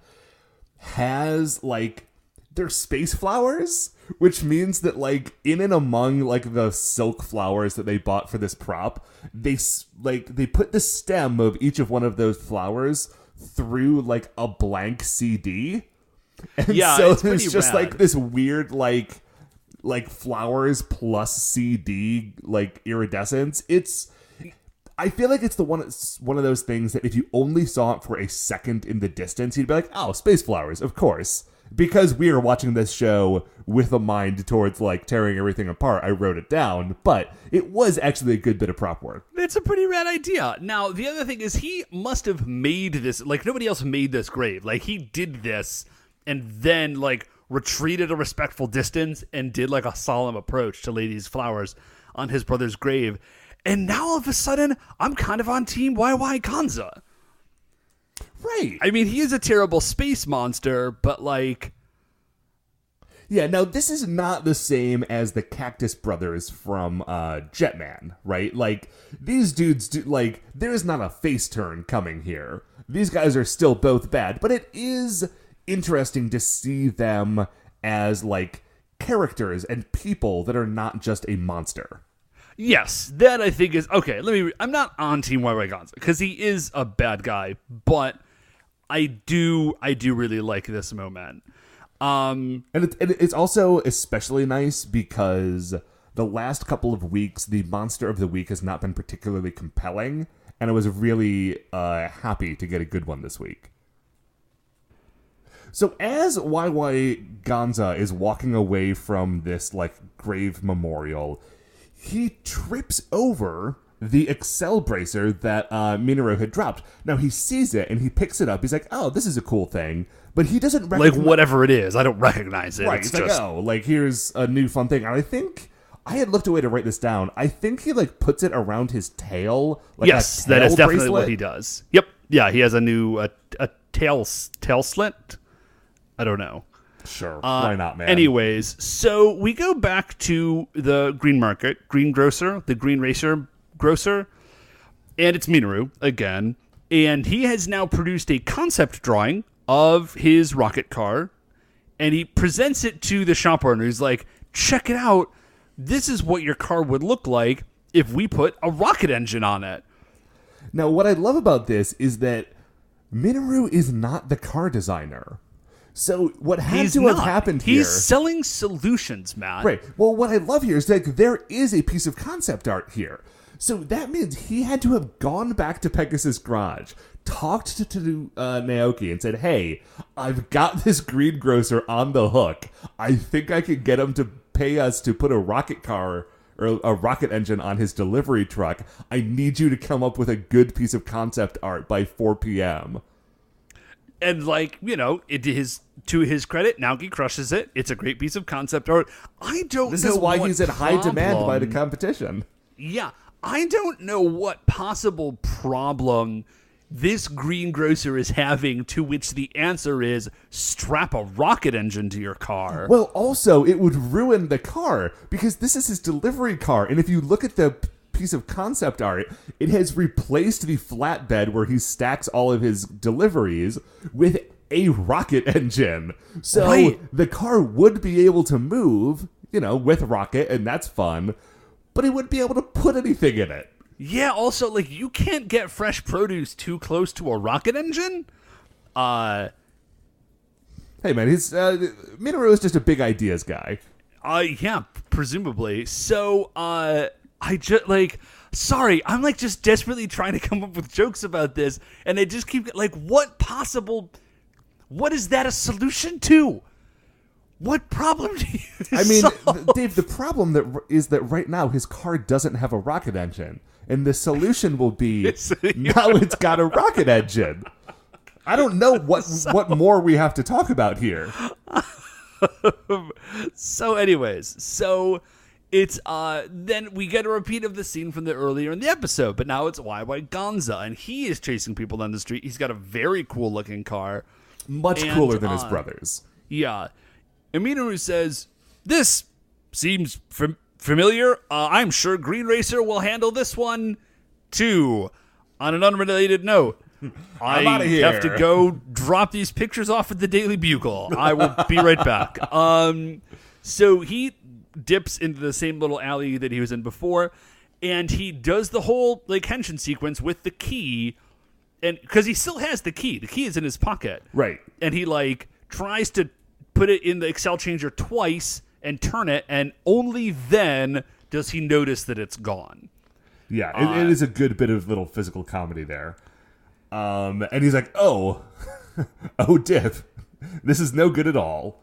has, like, they're space flowers, which means that, like, in and among, like, the silk flowers that they bought for this prop, they put the stem of each of one of those flowers through, like, a blank CD. And yeah, so it's there's just, rad. like, this weird, like flowers plus CD, like, iridescence. I feel like it's one of those things that if you only saw it for a second in the distance, you'd be like, oh, space flowers, of course. Because we are watching this show with a mind towards, like, tearing everything apart, I wrote it down, but it was actually a good bit of prop work. It's a pretty rad idea. Now, the other thing is he must have made this, like, nobody else made this grave. Like, he did this and then, like, retreated a respectful distance and did, like, a solemn approach to lay these flowers on his brother's grave. And now, all of a sudden, I'm kind of on Team YY Gonza. Right. I mean, he is a terrible space monster, but, like... Yeah, now, this is not the same as the Cactus Brothers from Jetman, right? Like, these dudes, there is not a face turn coming here. These guys are still both bad, but it is interesting to see them as, like, characters and people that are not just a monster. Yes, that I think is... Okay, I'm not on Team YY Gonza, because he is a bad guy, but I do really like this moment. And it's also especially nice because the last couple of weeks, the Monster of the Week has not been particularly compelling, and I was really happy to get a good one this week. So as YY Gonza is walking away from this, like, grave memorial, he trips over the Accel bracer that Minrou had dropped. Now, he sees it, and he picks it up. He's like, oh, this is a cool thing. But he doesn't recognize... Like, whatever it is, I don't recognize it. Right, it's just... like, oh, like, here's a new fun thing. And I think... I had looked away to write this down. I think he, like, puts it around his tail. Like, yes, that is definitely what he does. Yep. Yeah, he has a new a tail slit. I don't know. Sure, why not, man? Anyways, so we go back to the green market, green grocer, the green racer grocer, and it's Minrou again, and he has now produced a concept drawing of his rocket car, and he presents it to the shop owner. He's like, check it out. This is what your car would look like if we put a rocket engine on it. Now, what I love about this is that Minrou is not the car designer. So what had to have happened here... He's selling solutions, Matt. Right. Well, what I love here is that there is a piece of concept art here. So that means he had to have gone back to Pegasus Garage, talked to Naoki and said, hey, I've got this green grocer on the hook. I think I could get him to pay us to put a rocket car or a rocket engine on his delivery truck. I need you to come up with a good piece of concept art by 4 p.m. And, like, you know, to his credit, Naoki crushes it. It's a great piece of concept art. This is why he's in high demand by the competition. Yeah. I don't know what possible problem this green grocer is having, to which the answer is strap a rocket engine to your car. Well, also, it would ruin the car, because this is his delivery car. And if you look at the piece of concept art, it has replaced the flatbed where he stacks all of his deliveries with a rocket engine. So right. The car would be able to move, with rocket, and that's fun, but he wouldn't be able to put anything in it. Yeah, also, like, you can't get fresh produce too close to a rocket engine. Hey, man, Minrou is just a big ideas guy. Yeah, presumably. So, I just, like, sorry, I'm, like, just desperately trying to come up with jokes about this, and I just keep, like, what is that a solution to? What problem do you solve? Dave, the problem is that right now his car doesn't have a rocket engine, and the solution will be now it's got a rocket engine. I don't know what more we have to talk about here. So anyways, it's then we get a repeat of the scene from the earlier in the episode, but now it's YY Gonza, and he is chasing people down the street. He's got a very cool looking car. Much cooler than his brothers. Yeah. And Minrou says, this seems familiar? I'm sure Green Racer will handle this one too. On an unrelated note, I outta here. have to go drop these pictures off at the Daily Bugle. I will be right back. So he dips into the same little alley that he was in before, and he does the whole like henshin sequence with the key, and because he still has the key is in his pocket, Right. and he like tries to put it in the Accel Changer twice and turn it, and only then does he notice that it's gone. Yeah, it is a good bit of little physical comedy there. And he's like, oh, oh, dip. This is no good at all.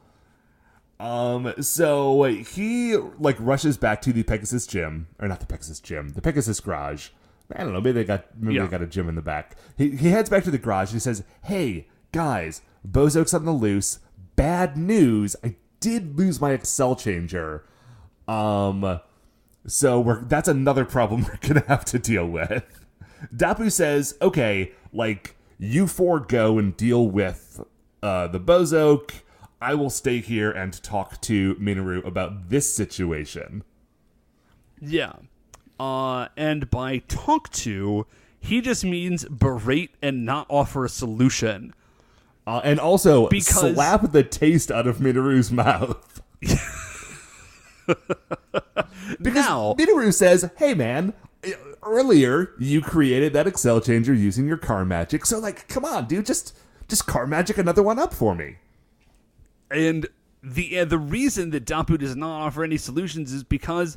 So he like rushes back to the Pegasus gym, or not the Pegasus gym, the Pegasus garage. I don't know, maybe they got a gym in the back. He heads back to the garage and he says, hey, guys, Bozo's on the loose. Bad news. I did lose my Accel Changer. So that's another problem we're gonna have to deal with. Dapu says, okay, like, you four go and deal with the Bozo. I will stay here and talk to Minrou about this situation. Yeah. And by talk to, he just means berate and not offer a solution. And also Because- slap the taste out of Minru's mouth. Because Now- Minrou says, hey man, earlier you created that Accel Changer using your car magic, so like, come on, dude, just car magic another one up for me. And the reason that Dapu does not offer any solutions is because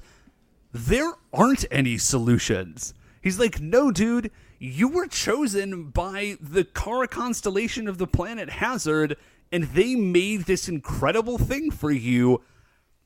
there aren't any solutions. He's like, no, dude, you were chosen by the Kara constellation of the planet Hazard, and they made this incredible thing for you.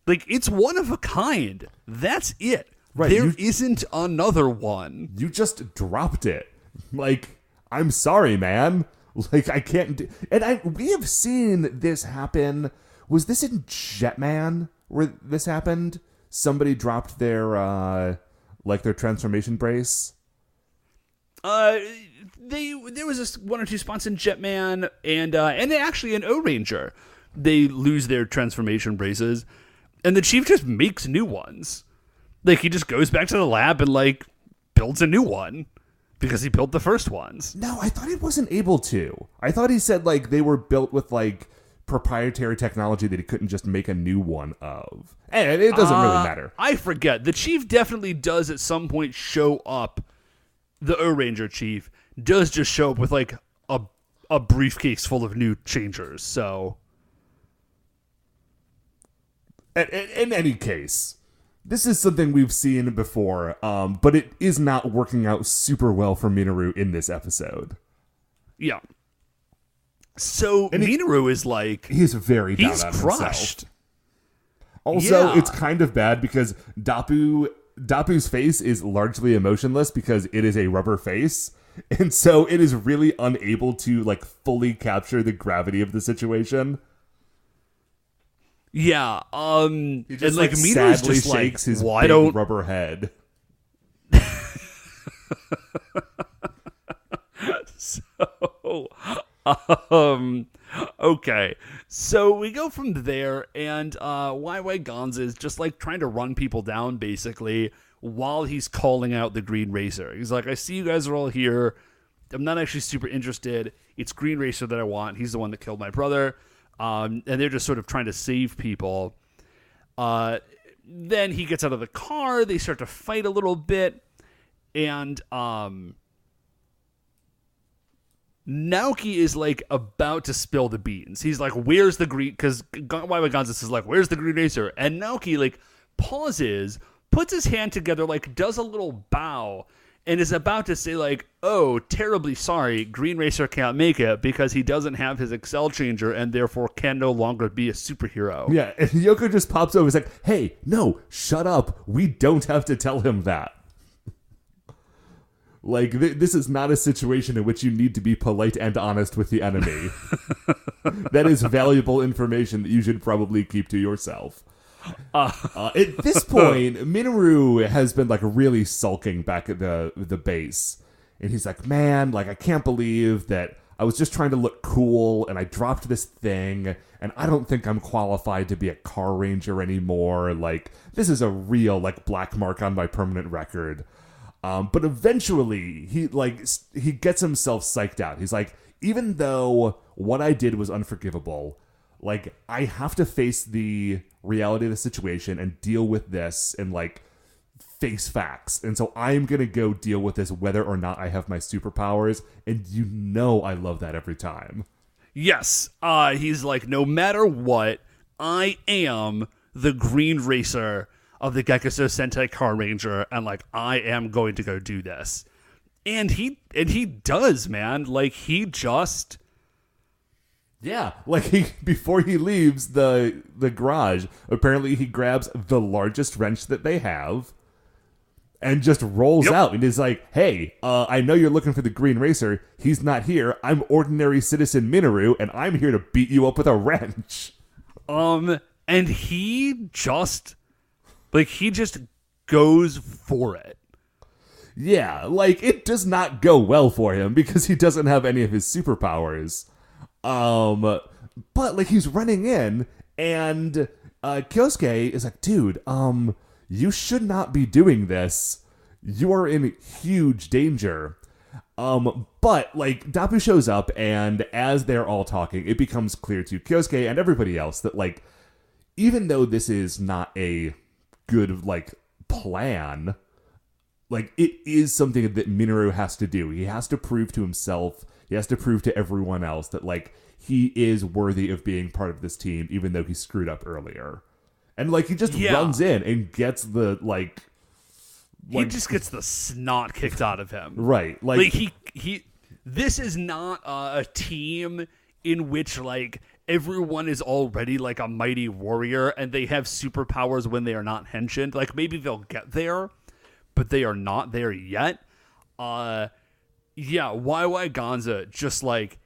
Like, it's one of a kind. That's it. Right, There isn't another one. You just dropped it. Like, I'm sorry, man. Like, I can't do... And we have seen this happen. Was this in Jetman where this happened? Somebody dropped their, their transformation brace? There was one or two spots in Jetman and actually in O-Ranger. They lose their transformation braces, and the Chief just makes new ones. Like, he just goes back to the lab and, like, builds a new one because he built the first ones. No, I thought he wasn't able to. I thought he said, like, they were built with, like, proprietary technology that he couldn't just make a new one of. And it doesn't really matter. I forget. The Chief definitely does at some point show up. The O-Ranger Chief does just show up with, like, a briefcase full of new changers, so... In any case, this is something we've seen before, but it is not working out super well for Minrou in this episode. Yeah. So Minrou is like... He's very down he's on crushed. himself. Also, Yeah. it's kind of bad because Dapu's face is largely emotionless because it is a rubber face. And so it is really unable to, like, fully capture the gravity of the situation. Yeah, He just, and like like, Minrou's sadly just shakes like, his well, I big don't. rubber head. So, okay, so we go from there, and YY Gonza is just like trying to run people down basically while he's calling out the Green Racer. He's like, I see you guys are all here. I'm not actually super interested. It's Green Racer that I want. He's the one that killed my brother. And they're just sort of trying to save people. Then he gets out of the car. They start to fight a little bit. And Naoki is like about to spill the beans. He's like, where's the green? Because YY Gonza is like, where's the Green Racer? And Naoki like pauses, puts his hand together, like does a little bow, and is about to say like, oh, terribly sorry, Green Racer can't make it because he doesn't have his Accel Changer and therefore can no longer be a superhero. Yeah, and Yoko just pops over. He's like, hey, no, shut up. We don't have to tell him that. Like, this is not a situation in which you need to be polite and honest with the enemy. That is valuable information that you should probably keep to yourself. At this point, Minrou has been, like, really sulking back at the base. And he's like, man, like, I can't believe that I was just trying to look cool, and I dropped this thing, and I don't think I'm qualified to be a Carranger anymore. Like, this is a real, like, black mark on my permanent record. But eventually, he gets himself psyched out. He's like, even though what I did was unforgivable, like, I have to face the reality of the situation and deal with this and, like, face facts. And so I'm going to go deal with this whether or not I have my superpowers. And you know I love that every time. Yes. He's like, no matter what, I am the Green Racer of the Gekisou Sentai Carranger, and like, I am going to go do this. And he does, man. Like, he just... Yeah, like before he leaves the garage, apparently he grabs the largest wrench that they have and just rolls out and is like, hey, I know you're looking for the Green Racer. He's not here. I'm ordinary citizen Minrou, and I'm here to beat you up with a wrench. And he just goes for it. Yeah, like, it does not go well for him because he doesn't have any of his superpowers. But, like, he's running in, and Kyosuke is like, dude, you should not be doing this. You are in huge danger. But, like, Dapu shows up, and as they're all talking, it becomes clear to Kyosuke and everybody else that, like, even though this is not a good, like, plan, like, it is something that Minrou has to do. He has to prove to himself, he has to prove to everyone else that, like, he is worthy of being part of this team, even though he screwed up earlier. And, like, he just runs in and gets the, like... He just gets the snot kicked out of him. Right. Like he this is not a team in which, like, everyone is already, like, a mighty warrior and they have superpowers when they are not henshin. Like, maybe they'll get there, but they are not there yet. YY Gonza just, like,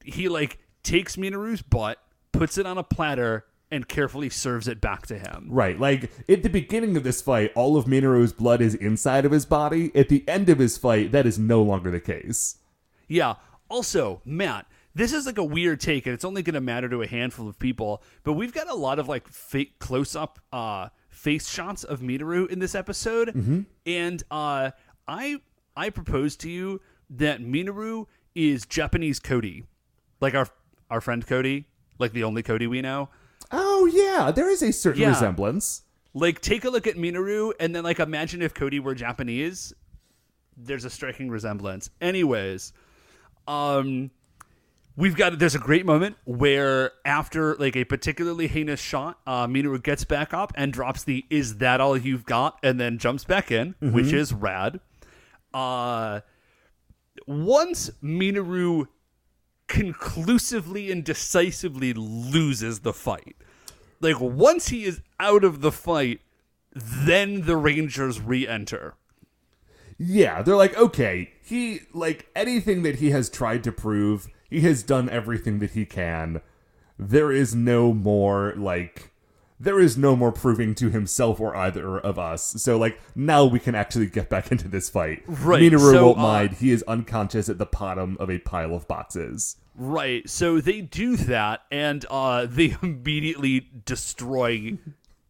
he, like, takes Minaru's butt, puts it on a platter, and carefully serves it back to him. Right, like, at the beginning of this fight, all of Minaru's blood is inside of his body. At the end of his fight, that is no longer the case. Yeah. Also, Matt, this is, like, a weird take, and it's only going to matter to a handful of people, but we've got a lot of, like, fake close-up face shots of Minaru in this episode, and I propose to you that Minrou is Japanese Cody. Like our friend Cody, like the only Cody we know. Oh, yeah, there is a certain resemblance. Like, take a look at Minrou, and then, like, imagine if Cody were Japanese. There's a striking resemblance. Anyways, there's a great moment where after, like, a particularly heinous shot, Minrou gets back up and drops the "Is that all you've got?" and then jumps back in, which is rad. Once Minrou conclusively and decisively loses the fight, like, once he is out of the fight, then the Rangers re-enter. Yeah, they're like, okay, he, like, anything that he has tried to prove, he has done everything that he can. There is no more proving to himself or either of us. So, like, now we can actually get back into this fight. Right. Minrou won't mind. He is unconscious at the bottom of a pile of boxes. Right. So they do that, and they immediately destroy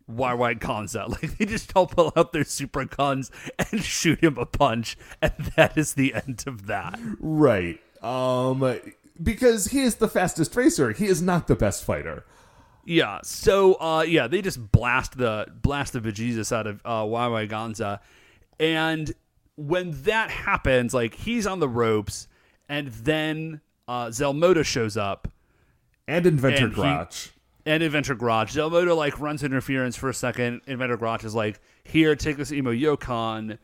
YY Kanza. Like, they just all pull out their super guns and shoot him a punch, and that is the end of that. Right. Because he is the fastest racer. He is not the best fighter. Yeah, so, they just blast the bejesus out of YY Gonza. And when that happens, like, he's on the ropes, and then Zelmoda shows up. And Inventor Grotch. Zelmoda, like, runs interference for a second. Inventor Grotch is like, here, take this Emo Yokon.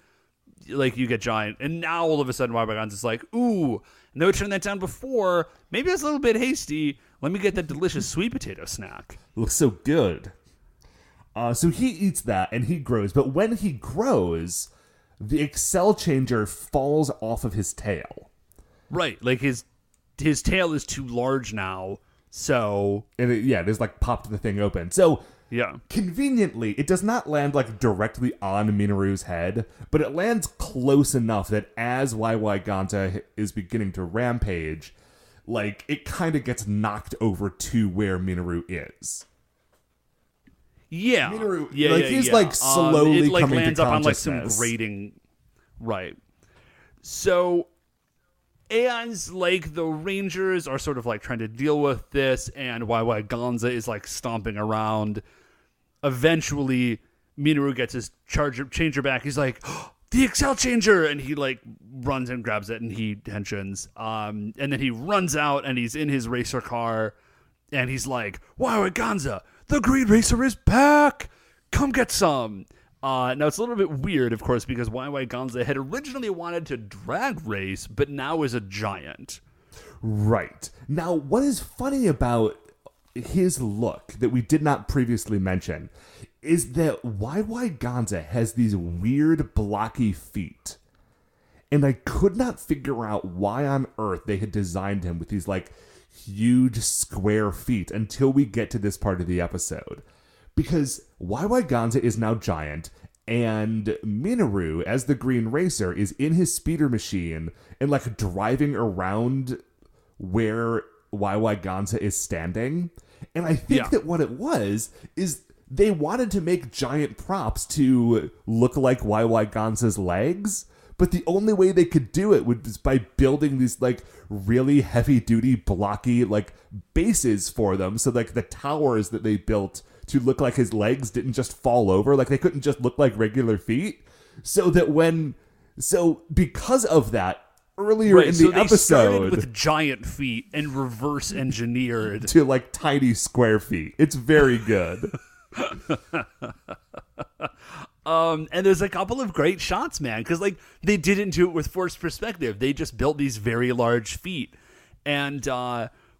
Like, you get giant. And now, all of a sudden, YY Gonza's like, ooh, no, turned that down before. Maybe I was a little bit hasty. Let me get that delicious sweet potato snack. Looks so good. So he eats that, and he grows. But when he grows, the Accel Charger falls off of his tail. Right. Like, his tail is too large now So and it just like popped the thing open. So yeah, conveniently, it does not land like directly on Minrou's head, but it lands close enough that as YY Gonza is beginning to rampage, like it kind of gets knocked over to where Minrou is. Yeah, Minrou, yeah, he's yeah. like slowly it like coming lands to up on like some consciousness. grating, right? So as like the Rangers are sort of like trying to deal with this, and YY Gonza is like stomping around. Eventually, Minrou gets his changer back. He's like, oh, the Accel Charger, and he like runs and grabs it, and he henshins. And then he runs out, and he's in his racer car, and he's like, YY Gonza, the Green Racer is back. Come get some. Now, it's a little bit weird, of course, because YY Gonza had originally wanted to drag race, but now is a giant. Right. Now, what is funny about his look that we did not previously mention is that YY Gonza has these weird blocky feet. And I could not figure out why on earth they had designed him with these like huge square feet until we get to this part of the episode. Because YY Gonza is now giant, and Minrou, as the Green Racer, is in his speeder machine and like driving around where YY Gonza is standing. And I think that what it was is they wanted to make giant props to look like YY Gonza's legs, but the only way they could do it was by building these like really heavy duty blocky like bases for them, so like the towers that they built to look like his legs didn't just fall over, like they couldn't just look like regular feet. So because of that, earlier in the they episode, started with giant feet and reverse engineered to like tiny square feet. It's very good. And there's a couple of great shots, man, because like they didn't do it with forced perspective. They just built these very large feet. And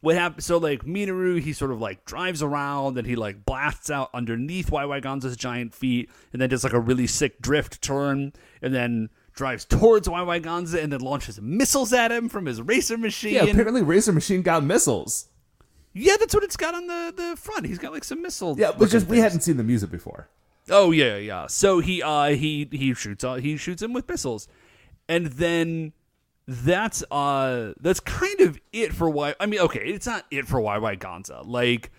what happened? So like Minrou, he sort of like drives around and he like blasts out underneath YY Gonza's giant feet, and then does like a really sick drift turn, and then drives towards YY Gonza and then launches missiles at him from his racer machine. Yeah, apparently Racer Machine got missils. Yeah, that's what it's got on the front. He's got like some missiles. Yeah, but just we hadn't seen the music before. Oh yeah. So he shoots him with missiles, and then that's kind of it for why. I mean, okay, it's not it for YY Gonza. Like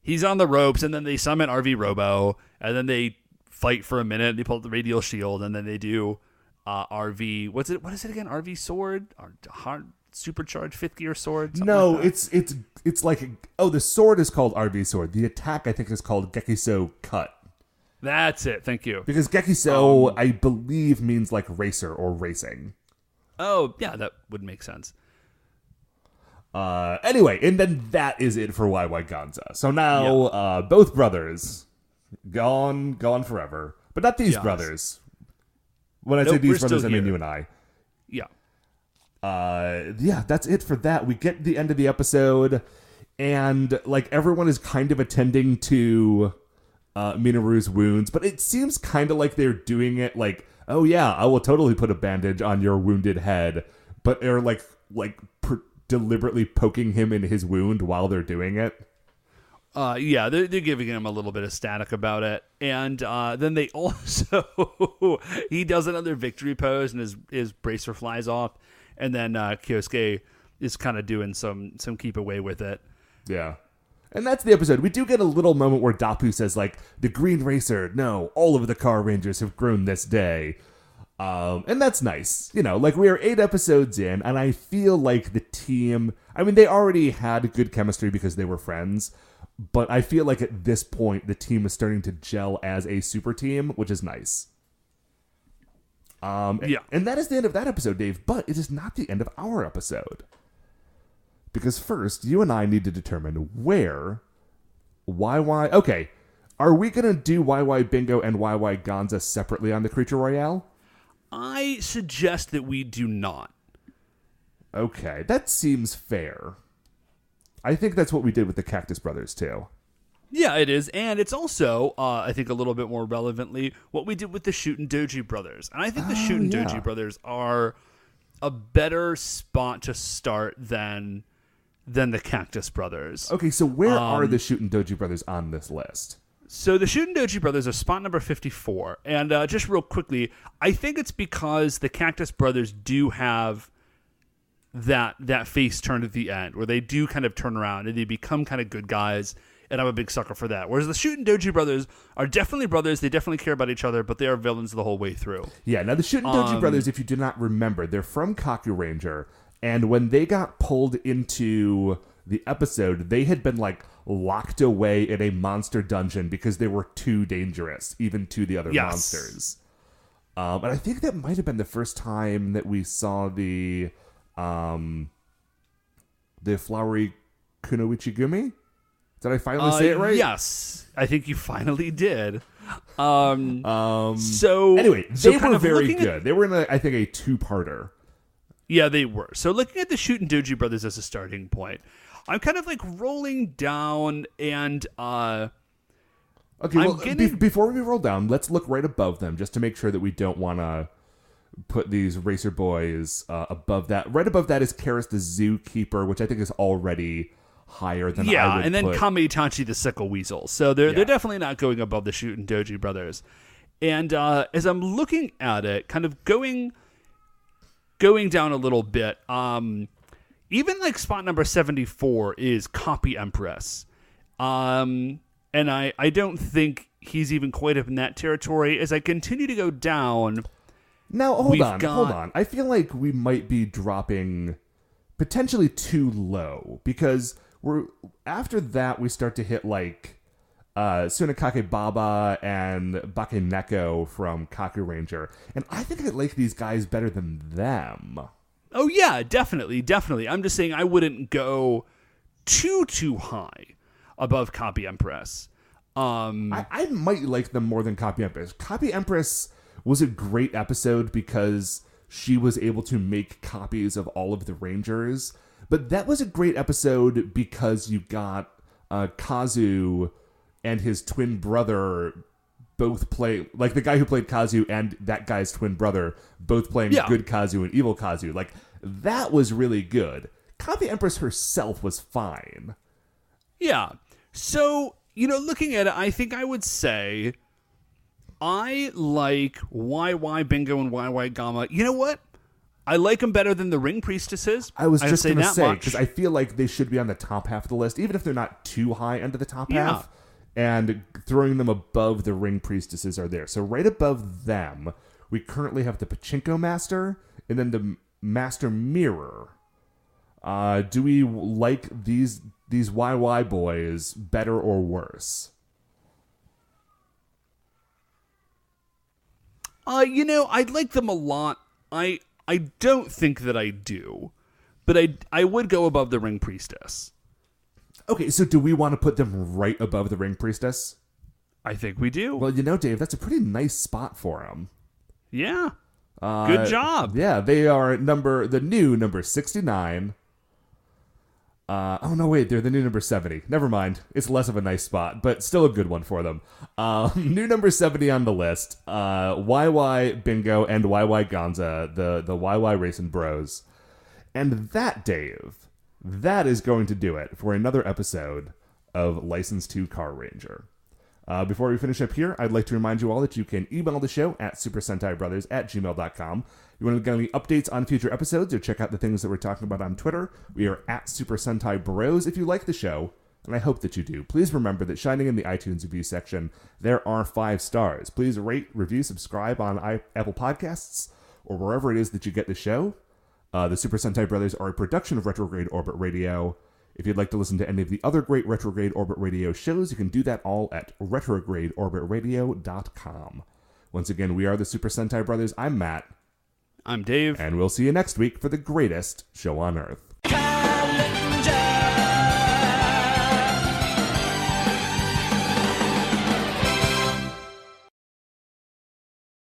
he's on the ropes, and then they summon RV Robo, and then they fight for a minute. They pull out the radial shield, and then they do RV. What is it again? RV sword or hard supercharged 5th gear sword? No, like it's like the sword is called RV sword. The attack I think is called Gekisou cut. That's it. Thank you. Because Gekisou, I believe, means like racer or racing. Oh, yeah, that would make sense. Anyway, and then that is it for YY Gonza. So now both brothers gone forever. But not these brothers. When I say these brothers, I mean you and I. Yeah. That's it for that. We get to the end of the episode, and like everyone is kind of attending to Minrou's wounds, but it seems kind of like they're doing it like, oh yeah, I will totally put a bandage on your wounded head, but they're like deliberately poking him in his wound while they're doing it. Yeah, they're giving him a little bit of static about it, and then they also he does another victory pose, and his bracer flies off, and then Kyosuke is kind of doing some keep away with it. Yeah. And that's the episode. We do get a little moment where Dapu says, like, the Green Racer, no, all of the Carrangers have grown this day. And that's nice. You know, like, we are 8 episodes in, and I feel like the team, I mean, they already had good chemistry because they were friends, but I feel like at this point, the team is starting to gel as a super team, which is nice. Yeah. And that is the end of that episode, Dave, but it is not the end of our episode. Because first, you and I need to determine where YY... Okay, are we going to do YY Bingo and YY Gonza separately on the Creature Royale? I suggest that we do not. Okay, that seems fair. I think that's what we did with the Cactus Brothers, too. Yeah, it is. And it's also, I think a little bit more relevantly, what we did with the Shootin' Doji Brothers. And I think the Shootin' Doji Brothers are a better spot to start than than the Cactus Brothers. Okay, so where are the Shootin' Doji Brothers on this list? So the Shootin' Doji Brothers are spot number 54. And just real quickly, I think it's because the Cactus Brothers do have that face turn at the end, where they do kind of turn around and they become kind of good guys, and I'm a big sucker for that. Whereas the Shootin' Doji Brothers are definitely brothers, they definitely care about each other, but they are villains the whole way through. Yeah, now the Shootin' Doji Brothers, if you do not remember, they're from Carranger, and when they got pulled into the episode, they had been like locked away in a monster dungeon because they were too dangerous, even to the other monsters. And I think that might have been the first time that we saw the flowery Kunoichi-gumi. Did I finally say it right? Yes, I think you finally did. So anyway, they were very good. They were in, I think, a two-parter. Yeah, they were. So looking at the Shootin' Doji Brothers as a starting point, I'm kind of like rolling down and okay, well, before we roll down, let's look right above them just to make sure that we don't want to put these racer boys above that. Right above that is Karis the Zookeeper, which I think is already higher than I would and then put. Kame-Itachi the Sickle Weasel. So they're definitely not going above the Shootin' Doji Brothers. And as I'm looking at it, kind of going down a little bit, even like spot number 74 is Copy Empress. And I don't think he's even quite up in that territory. As I continue to go down... Now, hold on. I feel like we might be dropping potentially too low, because after that we start to hit like Tsunekake Baba and Bakeneko from Carranger, and I think I like these guys better than them. Oh yeah, definitely. I'm just saying I wouldn't go too high above Copy Empress. I might like them more than Copy Empress. Copy Empress was a great episode because she was able to make copies of all of the Rangers. But that was a great episode because you got Kazu and his twin brother both play, like the guy who played Kazu and that guy's twin brother both playing good Kazu and evil Kazu. Like, that was really good. Copy Empress herself was fine. Yeah. So, looking at it, I think I would say I like YY Bingo and YY Gamma. You know what? I like them better than the Ring Priestesses. I was just going to say, because I feel like they should be on the top half of the list, even if they're not too high under the top half. And throwing them above the Ring Priestesses are there. So right above them, we currently have the Pachinko Master and then the Master Mirror. Do we like these YY boys better or worse? I like them a lot. I don't think that I do, but I would go above the Ring Priestess. Okay, so do we want to put them right above the Ring Priestess? I think we do. Well, Dave, that's a pretty nice spot for them. Yeah. Good job. Yeah, they are the new number 69. Oh, no, wait, they're the new number 70. Never mind. It's less of a nice spot, but still a good one for them. New number 70 on the list, YY Bingo and YY Gonza, the YY Racing Bros. And that, Dave, that is going to do it for another episode of License to Carranger. Before we finish up here, I'd like to remind you all that you can email the show at supersentaibrothers@gmail.com. If you want to get any updates on future episodes or check out the things that we're talking about on Twitter, we are at Super Sentai Bros. If you like the show, and I hope that you do, please remember that shining in the iTunes review section, there are 5 stars. Please rate, review, subscribe on Apple Podcasts or wherever it is that you get the show. The Super Sentai Brothers are a production of Retrograde Orbit Radio. If you'd like to listen to any of the other great Retrograde Orbit Radio shows, you can do that all at retrogradeorbitradio.com. Once again, we are the Super Sentai Brothers. I'm Matt. I'm Dave. And we'll see you next week for the greatest show on Earth.